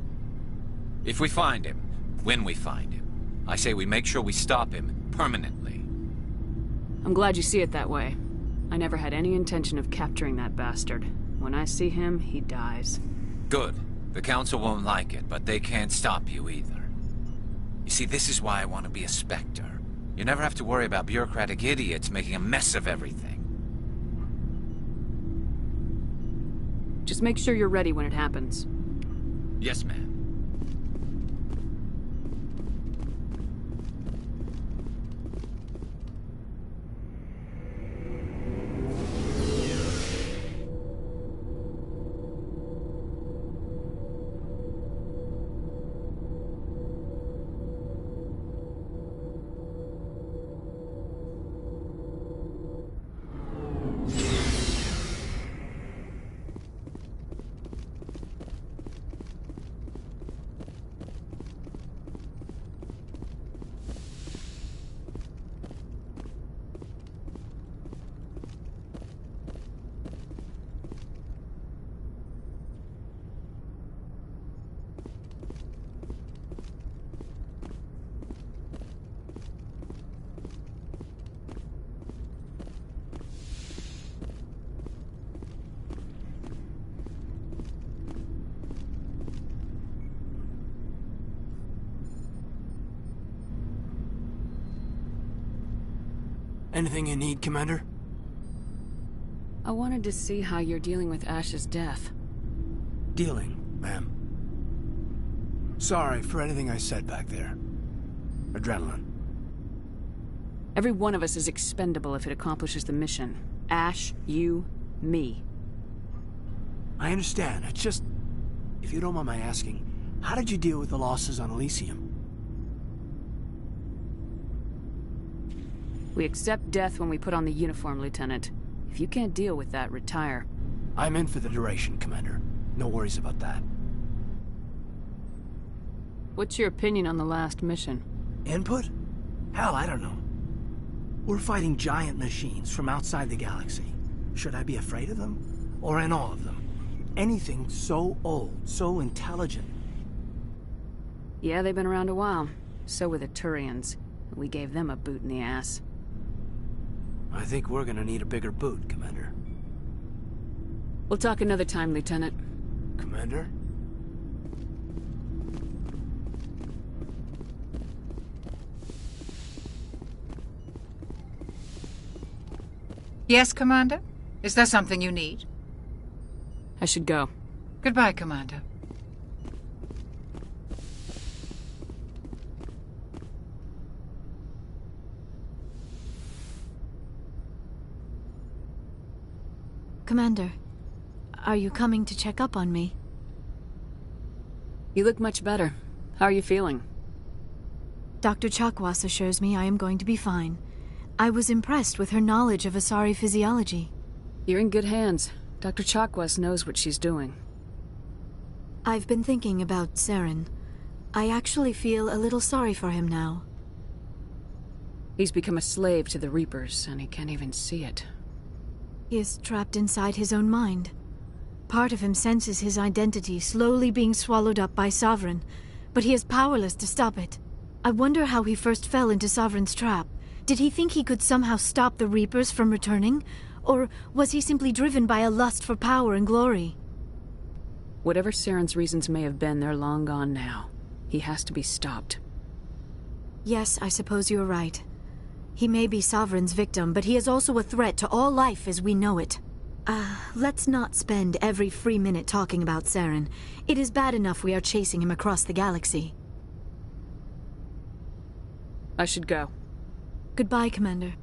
If we find him, when we find him, I say we make sure we stop him permanently. I'm glad you see it that way. I never had any intention of capturing that bastard. When I see him, he dies. Good. The Council won't like it, but they can't stop you either. You see, this is why I want to be a Spectre. You never have to worry about bureaucratic idiots making a mess of everything. Just make sure you're ready when it happens. Yes, ma'am. Anything you need, Commander? I wanted to see how you're dealing with Ash's death. Dealing, ma'am. Sorry for anything I said back there. Adrenaline. Every one of us is expendable if it accomplishes the mission. Ash, you, me. I understand. It's just... If you don't mind my asking, how did you deal with the losses on Elysium? We accept death when we put on the uniform, Lieutenant. If you can't deal with that, retire. I'm in for the duration, Commander. No worries about that. What's your opinion on the last mission? Input? Hell, I don't know. We're fighting giant machines from outside the galaxy. Should I be afraid of them? Or in awe of them? Anything so old, so intelligent. Yeah, they've been around a while. So were the Turians. We gave them a boot in the ass. I think we're gonna need a bigger boot, Commander. We'll talk another time, Lieutenant. Commander? Yes, Commander? Is there something you need? I should go. Goodbye, Commander. Commander, are you coming to check up on me? You look much better. How are you feeling? Dr. Chakwas assures me I am going to be fine. I was impressed with her knowledge of Asari physiology. You're in good hands. Dr. Chakwas knows what she's doing. I've been thinking about Saren. I actually feel a little sorry for him now. He's become a slave to the Reapers, and he can't even see it. He is trapped inside his own mind. Part of him senses his identity slowly being swallowed up by Sovereign, but he is powerless to stop it. I wonder how he first fell into Sovereign's trap. Did he think he could somehow stop the Reapers from returning? Or was he simply driven by a lust for power and glory? Whatever Saren's reasons may have been, they're long gone now. He has to be stopped. Yes, I suppose you're right. He may be Sovereign's victim, but he is also a threat to all life as we know it. Let's not spend every free minute talking about Saren. It is bad enough we are chasing him across the galaxy. I should go. Goodbye, Commander.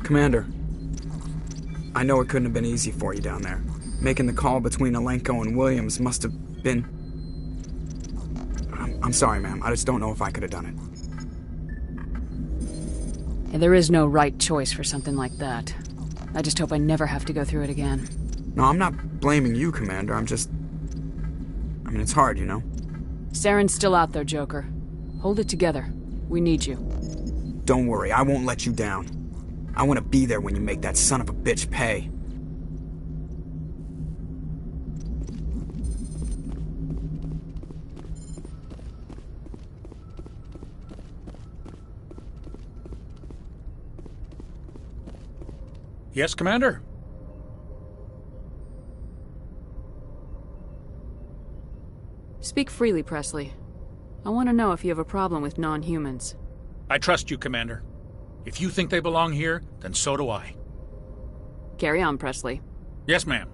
Commander, I know it couldn't have been easy for you down there. Making the call between Alenko and Williams must have been... I'm sorry, ma'am. I just don't know if I could have done it. And there is no right choice for something like that. I just hope I never have to go through it again. No, I'm not blaming you, Commander. I'm just... I mean, it's hard, you know? Saren's still out there, Joker. Hold it together. We need you. Don't worry, I won't let you down. I want to be there when you make that son of a bitch pay. Yes, Commander? Speak freely, Presley. I want to know if you have a problem with non-humans. I trust you, Commander. If you think they belong here, then so do I. Carry on, Presley. Yes, ma'am.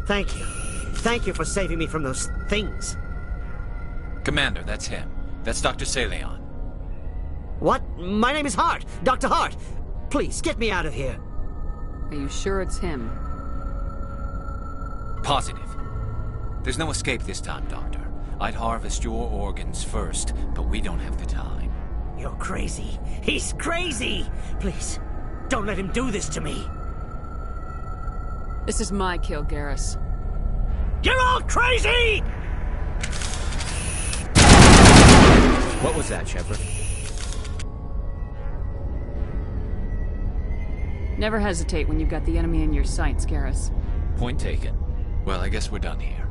Thank you. Thank you for saving me from those things. Commander, that's him. That's Dr. Saleon. What? My name is Hart. Dr. Hart. Please, get me out of here. Are you sure it's him? Positive. There's no escape this time, Doctor. I'd harvest your organs first, but we don't have the time. You're crazy. He's crazy! Please, don't let him do this to me. This is my kill, Garrus. You're all crazy! What was that, Shepard? Never hesitate when you've got the enemy in your sights, Garrus. Point taken. Well, I guess we're done here.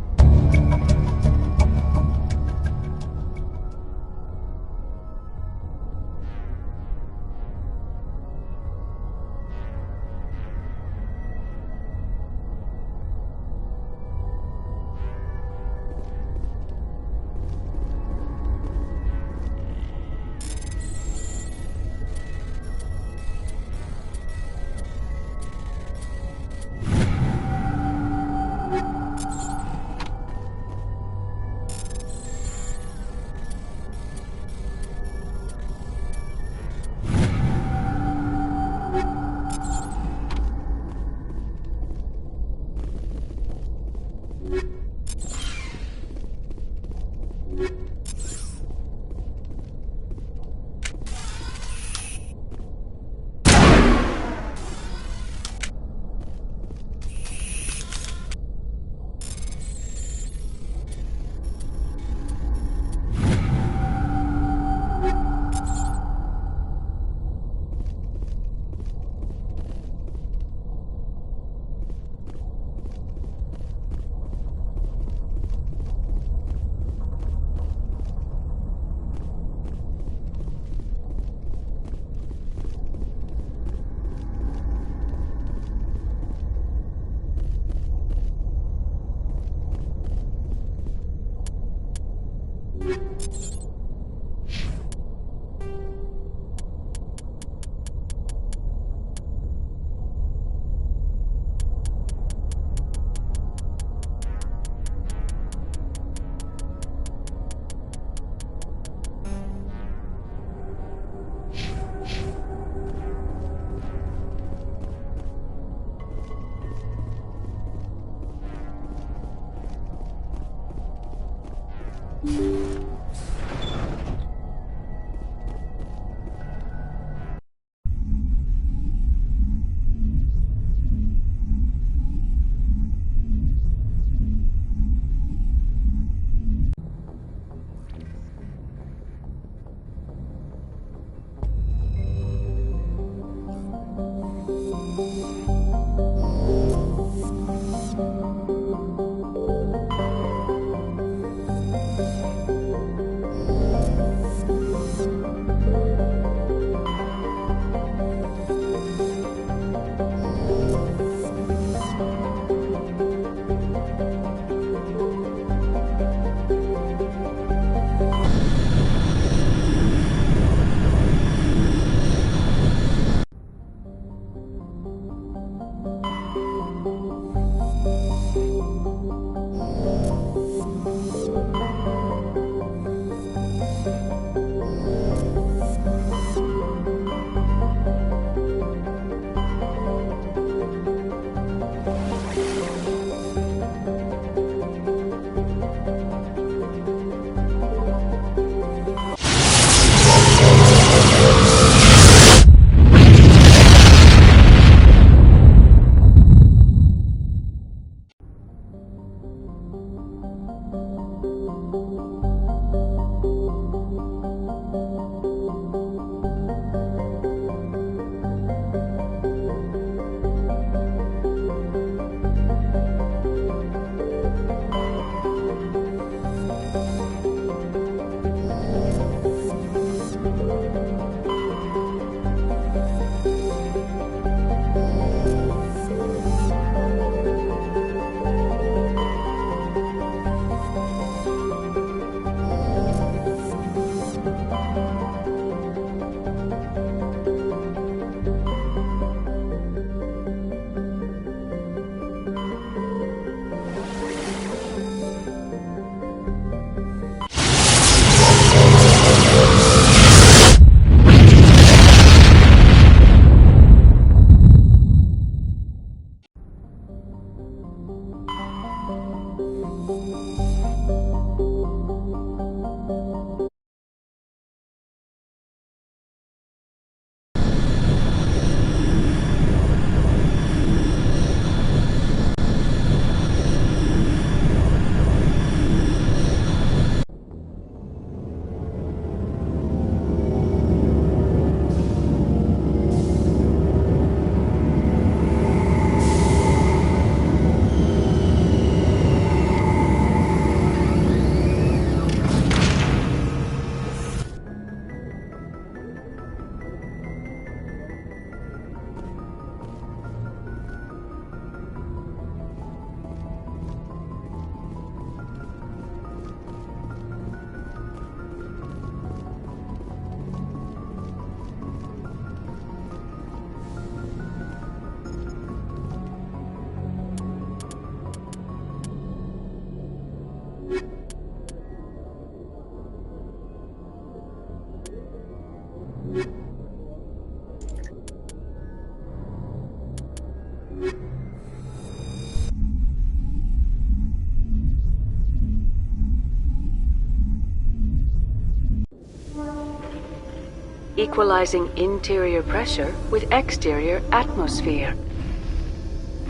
Equalizing interior pressure with exterior atmosphere.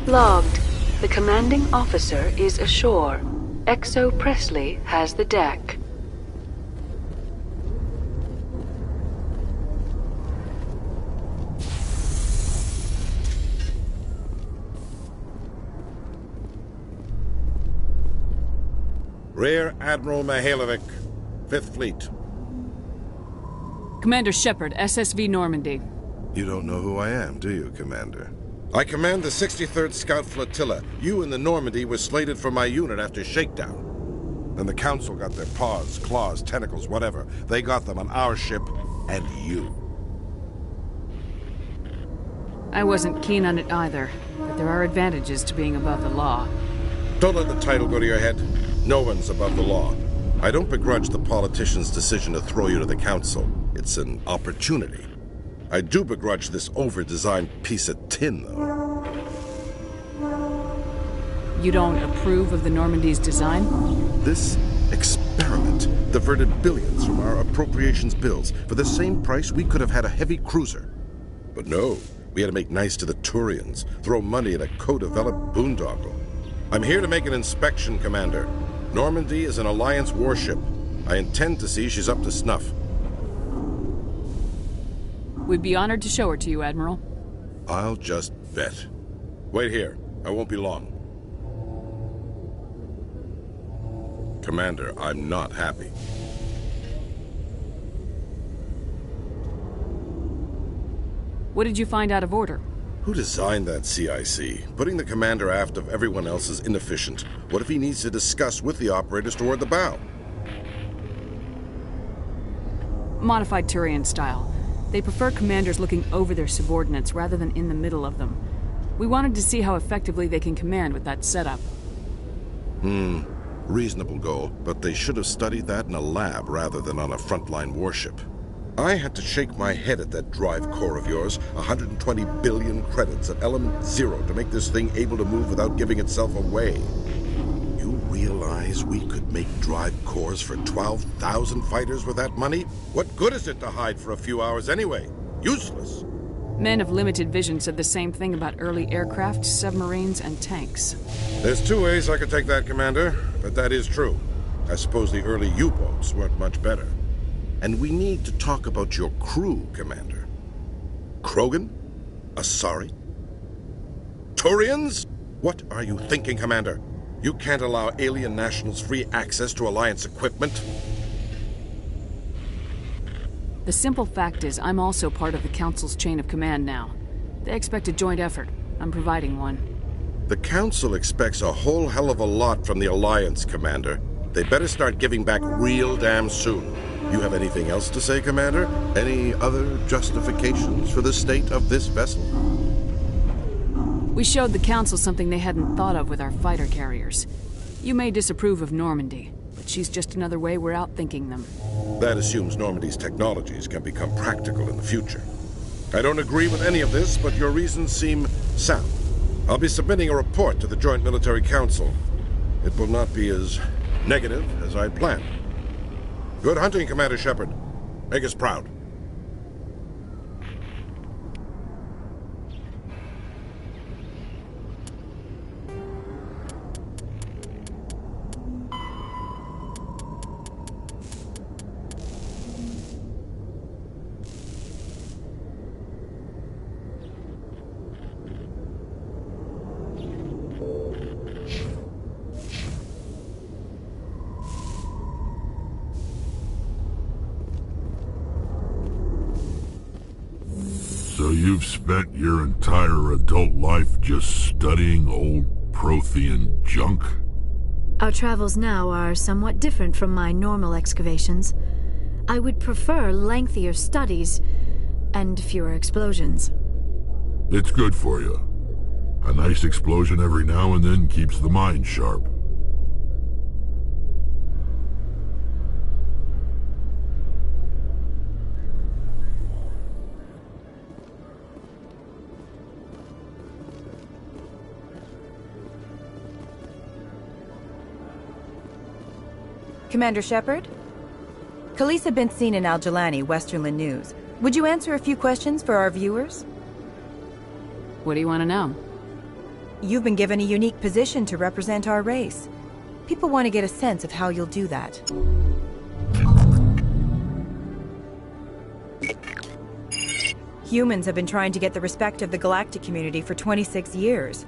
Logged. The commanding officer is ashore. Exo Presley has the deck. Rear Admiral Mihailovic, 5th Fleet. Commander Shepard, SSV Normandy. You don't know who I am, do you, Commander? I command the 63rd Scout Flotilla. You and the Normandy were slated for my unit after shakedown. Then the Council got their paws, claws, tentacles, whatever. They got them on our ship and you. I wasn't keen on it either, but there are advantages to being above the law. Don't let the title go to your head. No one's above the law. I don't begrudge the politician's decision to throw you to the Council. It's an opportunity. I do begrudge this over-designed piece of tin, though. You don't approve of the Normandy's design? This experiment diverted billions from our appropriations bills. For the same price, we could have had a heavy cruiser. But no, we had to make nice to the Turians, throw money at a co-developed boondoggle. I'm here to make an inspection, Commander. Normandy is an Alliance warship. I intend to see she's up to snuff. We'd be honored to show her to you, Admiral. I'll just bet. Wait here. I won't be long. Commander, I'm not happy. What did you find out of order? Who designed that CIC? Putting the commander aft of everyone else is inefficient. What if he needs to discuss with the operators toward the bow? Modified Turian style. They prefer commanders looking over their subordinates rather than in the middle of them. We wanted to see how effectively they can command with that setup. Reasonable goal, but they should have studied that in a lab rather than on a frontline warship. I had to shake my head at that drive core of yours. 120 billion credits at element 0 to make this thing able to move without giving itself away. You realize we could make drive cores for 12,000 fighters with that money? What good is it to hide for a few hours anyway? Useless. Men of limited vision said the same thing about early aircraft, submarines, and tanks. There's two ways I could take that, Commander, but that is true. I suppose the early U-boats weren't much better. And we need to talk about your crew, Commander. Krogan? Asari? Turians? What are you thinking, Commander? You can't allow alien nationals free access to Alliance equipment. The simple fact is, I'm also part of the Council's chain of command now. They expect a joint effort. I'm providing one. The Council expects a whole hell of a lot from the Alliance, Commander. They better start giving back real damn soon. You have anything else to say, Commander? Any other justifications for the state of this vessel? We showed the Council something they hadn't thought of with our fighter carriers. You may disapprove of Normandy, but she's just another way we're outthinking them. That assumes Normandy's technologies can become practical in the future. I don't agree with any of this, but your reasons seem sound. I'll be submitting a report to the Joint Military Council. It will not be as negative as I'd planned. Good hunting, Commander Shepard. Make us proud. So you've spent your entire adult life just studying old Prothean junk? Our travels now are somewhat different from my normal excavations. I would prefer lengthier studies and fewer explosions. It's good for you. A nice explosion every now and then keeps the mind sharp. Commander Shepard? Khaleesa been seen in Al-Jalani, Westerland News. Would you answer a few questions for our viewers? What do you want to know? You've been given a unique position to represent our race. People want to get a sense of how you'll do that. Humans have been trying to get the respect of the galactic community for 26 years.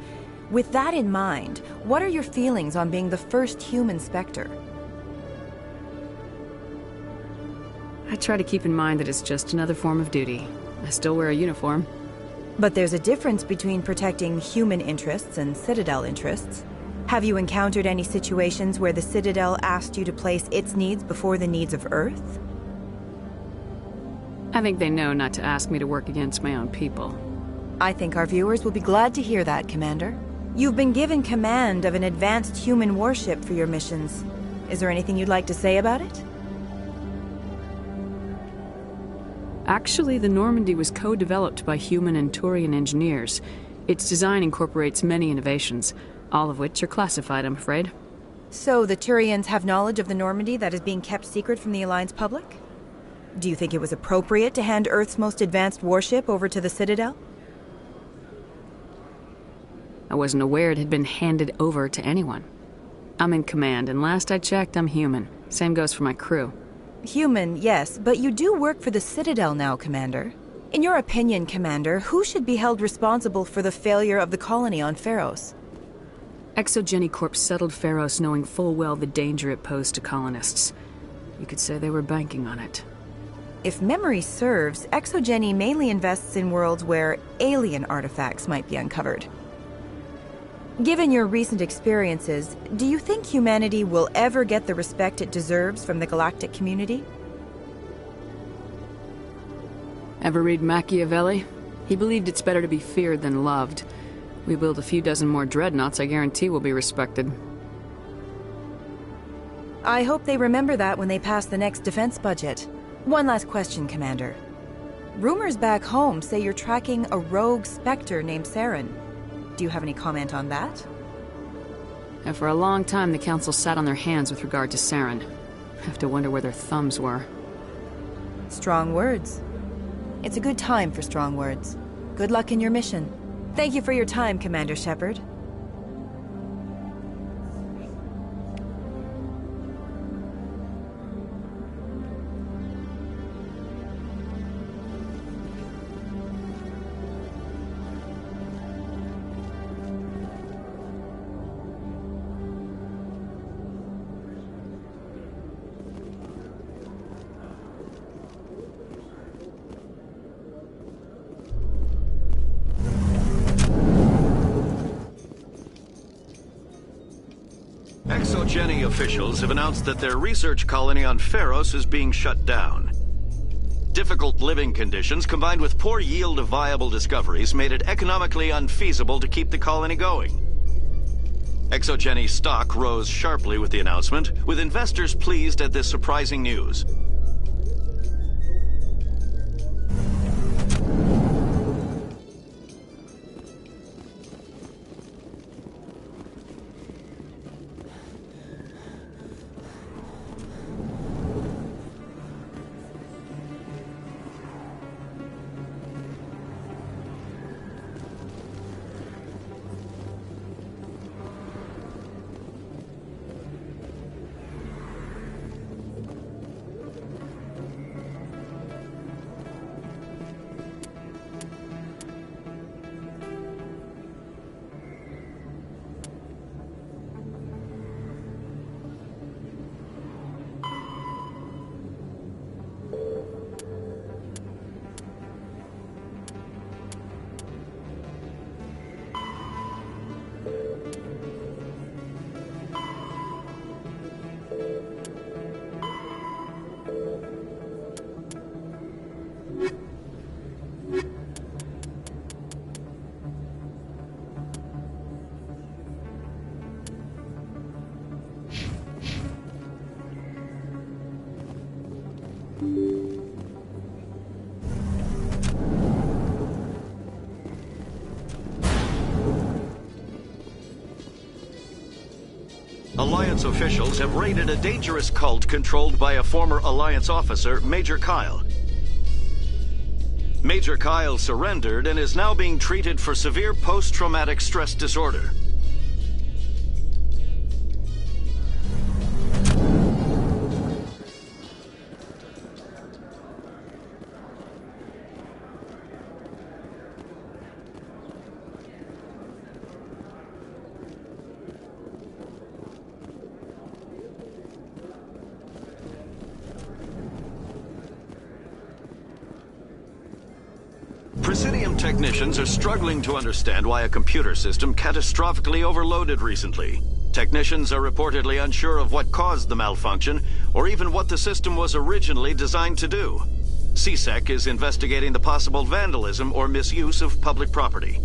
With that in mind, what are your feelings on being the first human Spectre? I try to keep in mind that it's just another form of duty. I still wear a uniform. But there's a difference between protecting human interests and Citadel interests. Have you encountered any situations where the Citadel asked you to place its needs before the needs of Earth? I think they know not to ask me to work against my own people. I think our viewers will be glad to hear that, Commander. You've been given command of an advanced human warship for your missions. Is there anything you'd like to say about it? Actually, the Normandy was co-developed by human and Turian engineers. Its design incorporates many innovations, all of which are classified, I'm afraid. So the Turians have knowledge of the Normandy that is being kept secret from the Alliance public? Do you think it was appropriate to hand Earth's most advanced warship over to the Citadel? I wasn't aware it had been handed over to anyone. I'm in command, and last I checked, I'm human. Same goes for my crew. Human, yes, but you do work for the Citadel now, Commander. In your opinion, Commander, who should be held responsible for the failure of the colony on Pharos? Exogeny Corp settled Pharos knowing full well the danger it posed to colonists. You could say they were banking on it. If memory serves, Exogeny mainly invests in worlds where alien artifacts might be uncovered. Given your recent experiences, do you think humanity will ever get the respect it deserves from the galactic community? Ever read Machiavelli? He believed it's better to be feared than loved. We build a few dozen more dreadnoughts, I guarantee we'll be respected. I hope they remember that when they pass the next defense budget. One last question, Commander. Rumors back home say you're tracking a rogue Spectre named Saren. Do you have any comment on that? And for a long time, the Council sat on their hands with regard to Saren. Have to wonder where their thumbs were. Strong words. It's a good time for strong words. Good luck in your mission. Thank you for your time, Commander Shepard. Exogeny officials have announced that their research colony on Pharos is being shut down. Difficult living conditions combined with poor yield of viable discoveries made it economically unfeasible to keep the colony going. Exogeny stock rose sharply with the announcement, with investors pleased at this surprising news. Alliance officials have raided a dangerous cult controlled by a former Alliance officer, Major Kyle. Major Kyle surrendered and is now being treated for severe post-traumatic stress disorder. Presidium technicians are struggling to understand why a computer system catastrophically overloaded recently. Technicians are reportedly unsure of what caused the malfunction, or even what the system was originally designed to do. CSEC is investigating the possible vandalism or misuse of public property.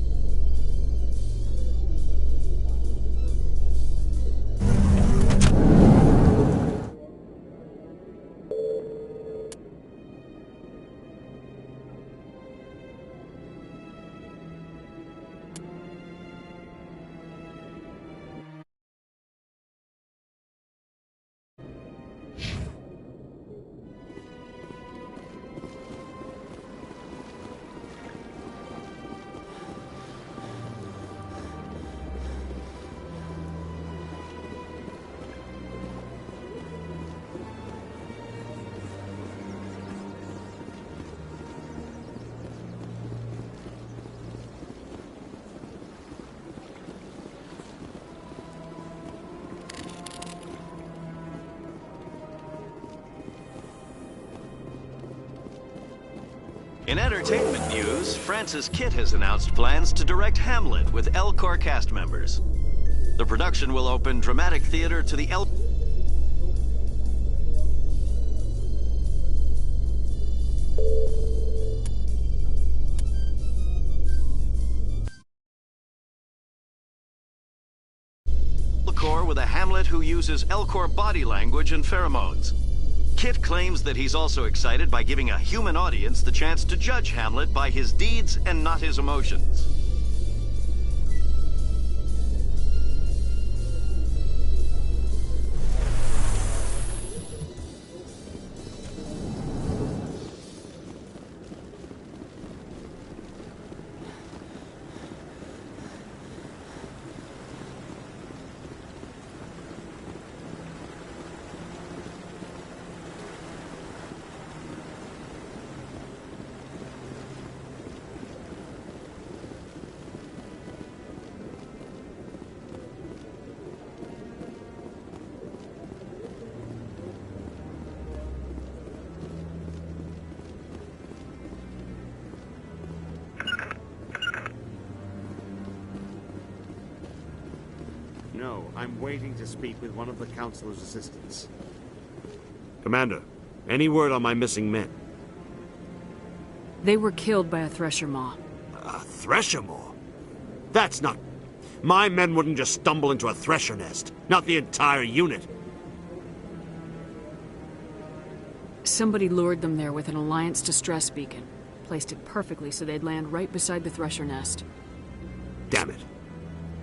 In entertainment news, Francis Kitt has announced plans to direct Hamlet with L-Corps cast members. The production will open dramatic theater to the L... Corps with a Hamlet who uses L-Corps body language and pheromones. Kit claims that he's also excited by giving a human audience the chance to judge Hamlet by his deeds and not his emotions. No, I'm waiting to speak with one of the Councilor's assistants. Commander, any word on my missing men? They were killed by a Thresher Maw. A Thresher Maw? That's not... My men wouldn't just stumble into a Thresher nest. Not the entire unit. Somebody lured them there with an Alliance distress beacon. Placed it perfectly so they'd land right beside the Thresher nest. Damn it.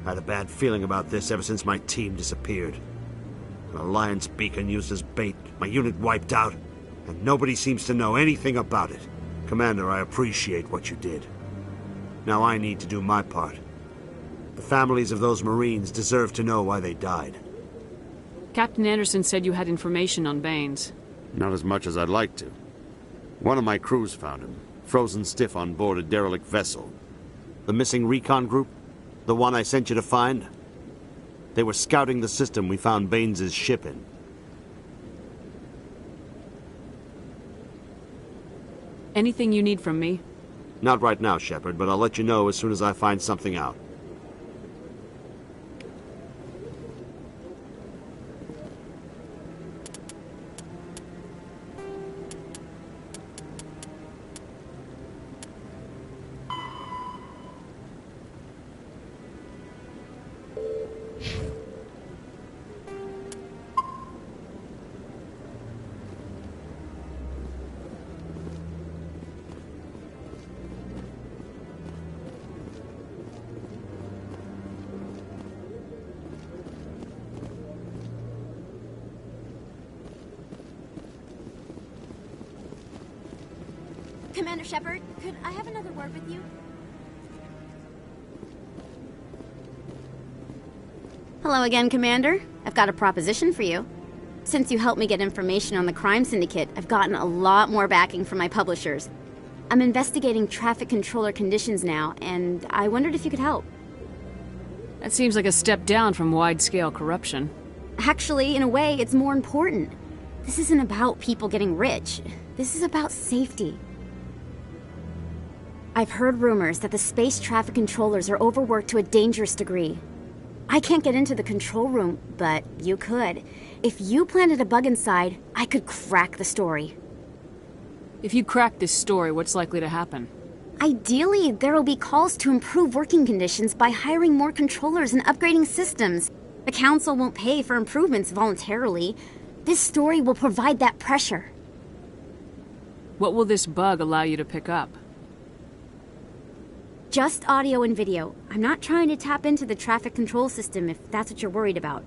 I had a bad feeling about this ever since my team disappeared. An Alliance beacon used as bait, my unit wiped out, and nobody seems to know anything about it. Commander, I appreciate what you did. Now I need to do my part. The families of those Marines deserve to know why they died. Captain Anderson said you had information on Baines. Not as much as I'd like to. One of my crews found him, frozen stiff on board a derelict vessel. The missing recon group? The one I sent you to find? They were scouting the system we found Baines' ship in. Anything you need from me? Not right now, Shepard, but I'll let you know as soon as I find something out. Commander Shepard, could I have another word with you? Hello again, Commander. I've got a proposition for you. Since you helped me get information on the crime syndicate, I've gotten a lot more backing from my publishers. I'm investigating traffic controller conditions now, and I wondered if you could help. That seems like a step down from wide-scale corruption. Actually, in a way, it's more important. This isn't about people getting rich. This is about safety. I've heard rumors that the space traffic controllers are overworked to a dangerous degree. I can't get into the control room, but you could. If you planted a bug inside, I could crack the story. If you crack this story, what's likely to happen? Ideally, there will be calls to improve working conditions by hiring more controllers and upgrading systems. The Council won't pay for improvements voluntarily. This story will provide that pressure. What will this bug allow you to pick up? Just audio and video. I'm not trying to tap into the traffic control system if that's what you're worried about.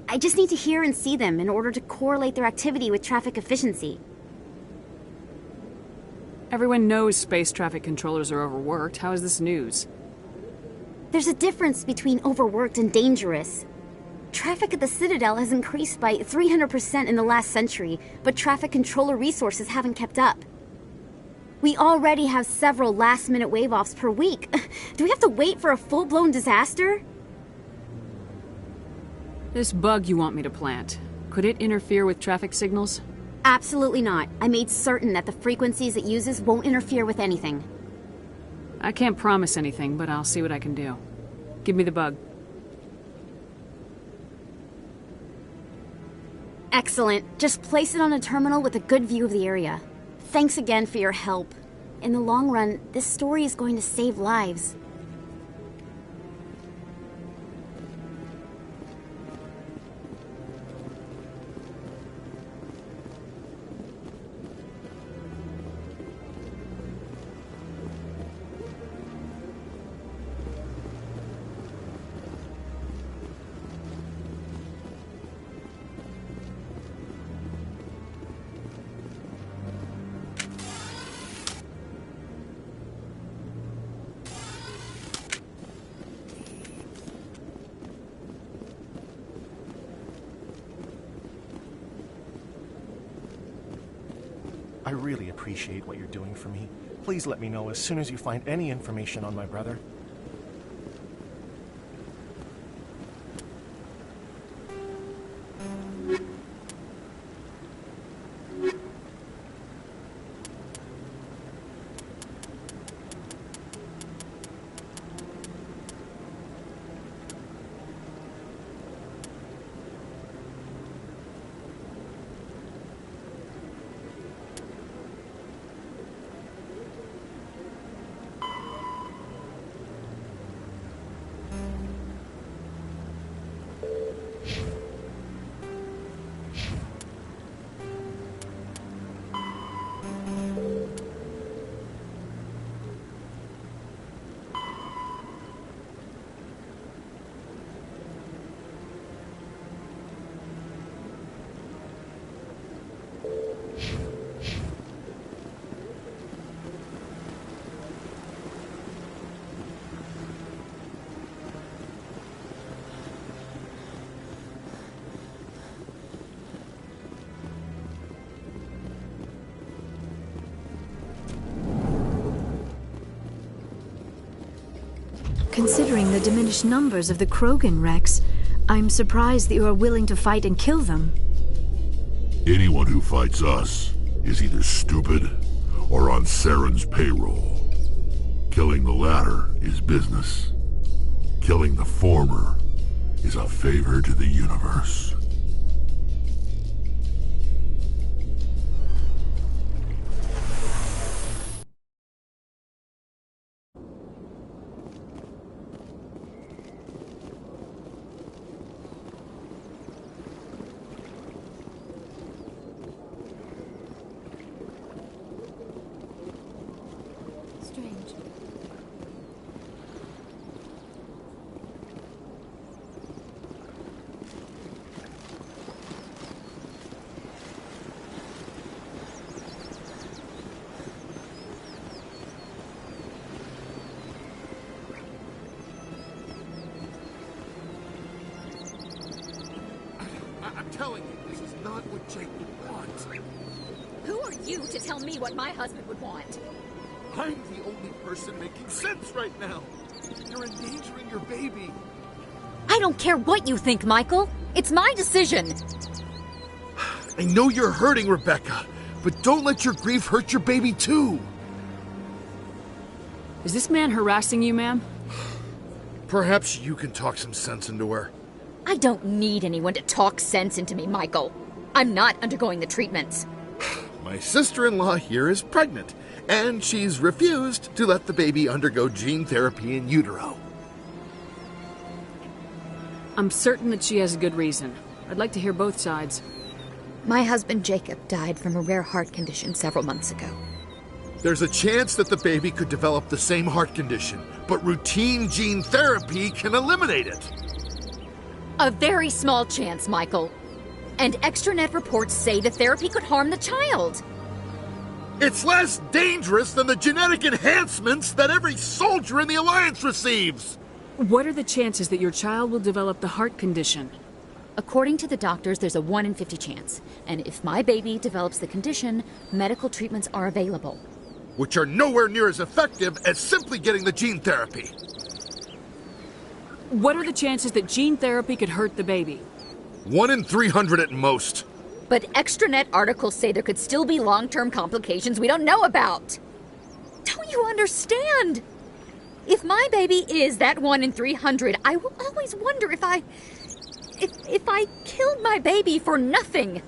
I just need to hear and see them in order to correlate their activity with traffic efficiency. Everyone knows space traffic controllers are overworked. How is this news? There's a difference between overworked and dangerous. Traffic at the Citadel has increased by 300% in the last century, but traffic controller resources haven't kept up. We already have several last-minute wave-offs per week. Do we have to wait for a full-blown disaster? This bug you want me to plant, could it interfere with traffic signals? Absolutely not. I made certain that the frequencies it uses won't interfere with anything. I can't promise anything, but I'll see what I can do. Give me the bug. Excellent. Just place it on a terminal with a good view of the area. Thanks again for your help. In the long run, this story is going to save lives. I really appreciate what you're doing for me. Please let me know as soon as you find any information on my brother. Considering the diminished numbers of the Krogan wrecks, I'm surprised that you are willing to fight and kill them. Anyone who fights us is either stupid or on Saren's payroll. Killing the latter is business. Killing the former is a favor to the universe. I'm telling you, this is not what Jake would want. Who are you to tell me what my husband would want? I'm the only person making sense right now. You're endangering your baby. I don't care what you think, Michael. It's my decision. I know you're hurting, Rebecca, but don't let your grief hurt your baby too. Is this man harassing you, ma'am? Perhaps you can talk some sense into her. I don't need anyone to talk sense into me, Michael. I'm not undergoing the treatments. My sister-in-law here is pregnant, and she's refused to let the baby undergo gene therapy in utero. I'm certain that she has a good reason. I'd like to hear both sides. My husband Jacob died from a rare heart condition several months ago. There's a chance that the baby could develop the same heart condition, but routine gene therapy can eliminate it. A very small chance, Michael. And extranet reports say the therapy could harm the child. It's less dangerous than the genetic enhancements that every soldier in the Alliance receives. What are the chances that your child will develop the heart condition? According to the doctors, there's a 1 in 50 chance. And if my baby develops the condition, medical treatments are available. Which are nowhere near as effective as simply getting the gene therapy. What are the chances that gene therapy could hurt the baby? 1 in 300 at most. But extranet articles say there could still be long-term complications we don't know about. Don't you understand? If my baby is that 1 in 300, I will always wonder if I killed my baby for nothing.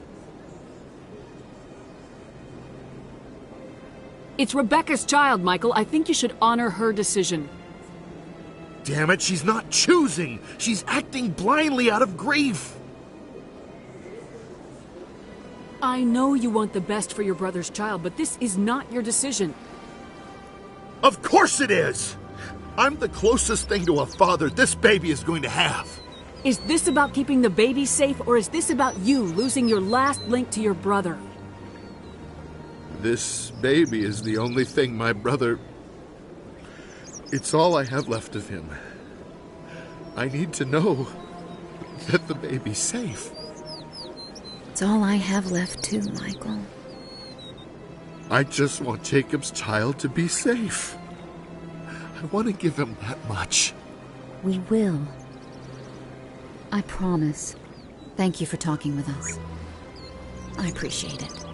It's Rebecca's child, Michael. I think you should honor her decision. Damn it, she's not choosing. She's acting blindly out of grief. I know you want the best for your brother's child, but this is not your decision. Of course it is! I'm the closest thing to a father this baby is going to have. Is this about keeping the baby safe, or is this about you losing your last link to your brother? This baby is the only thing my brother... It's all I have left of him. I need to know that the baby's safe. It's all I have left too, Michael. I just want Jacob's child to be safe. I want to give him that much. We will. I promise. Thank you for talking with us. I appreciate it.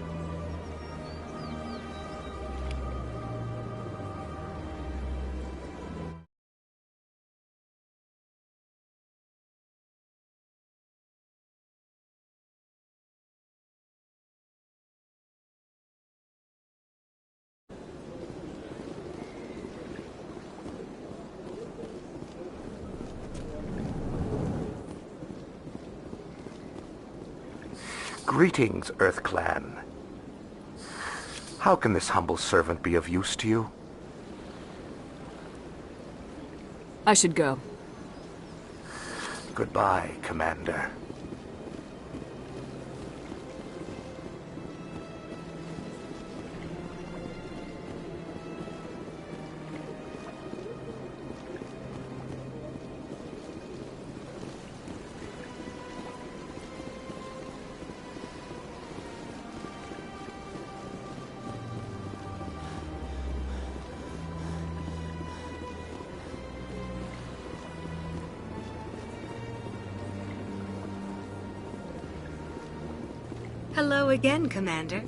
Greetings, Earth Clan. How can this humble servant be of use to you? I should go. Goodbye, Commander. Hello again, Commander.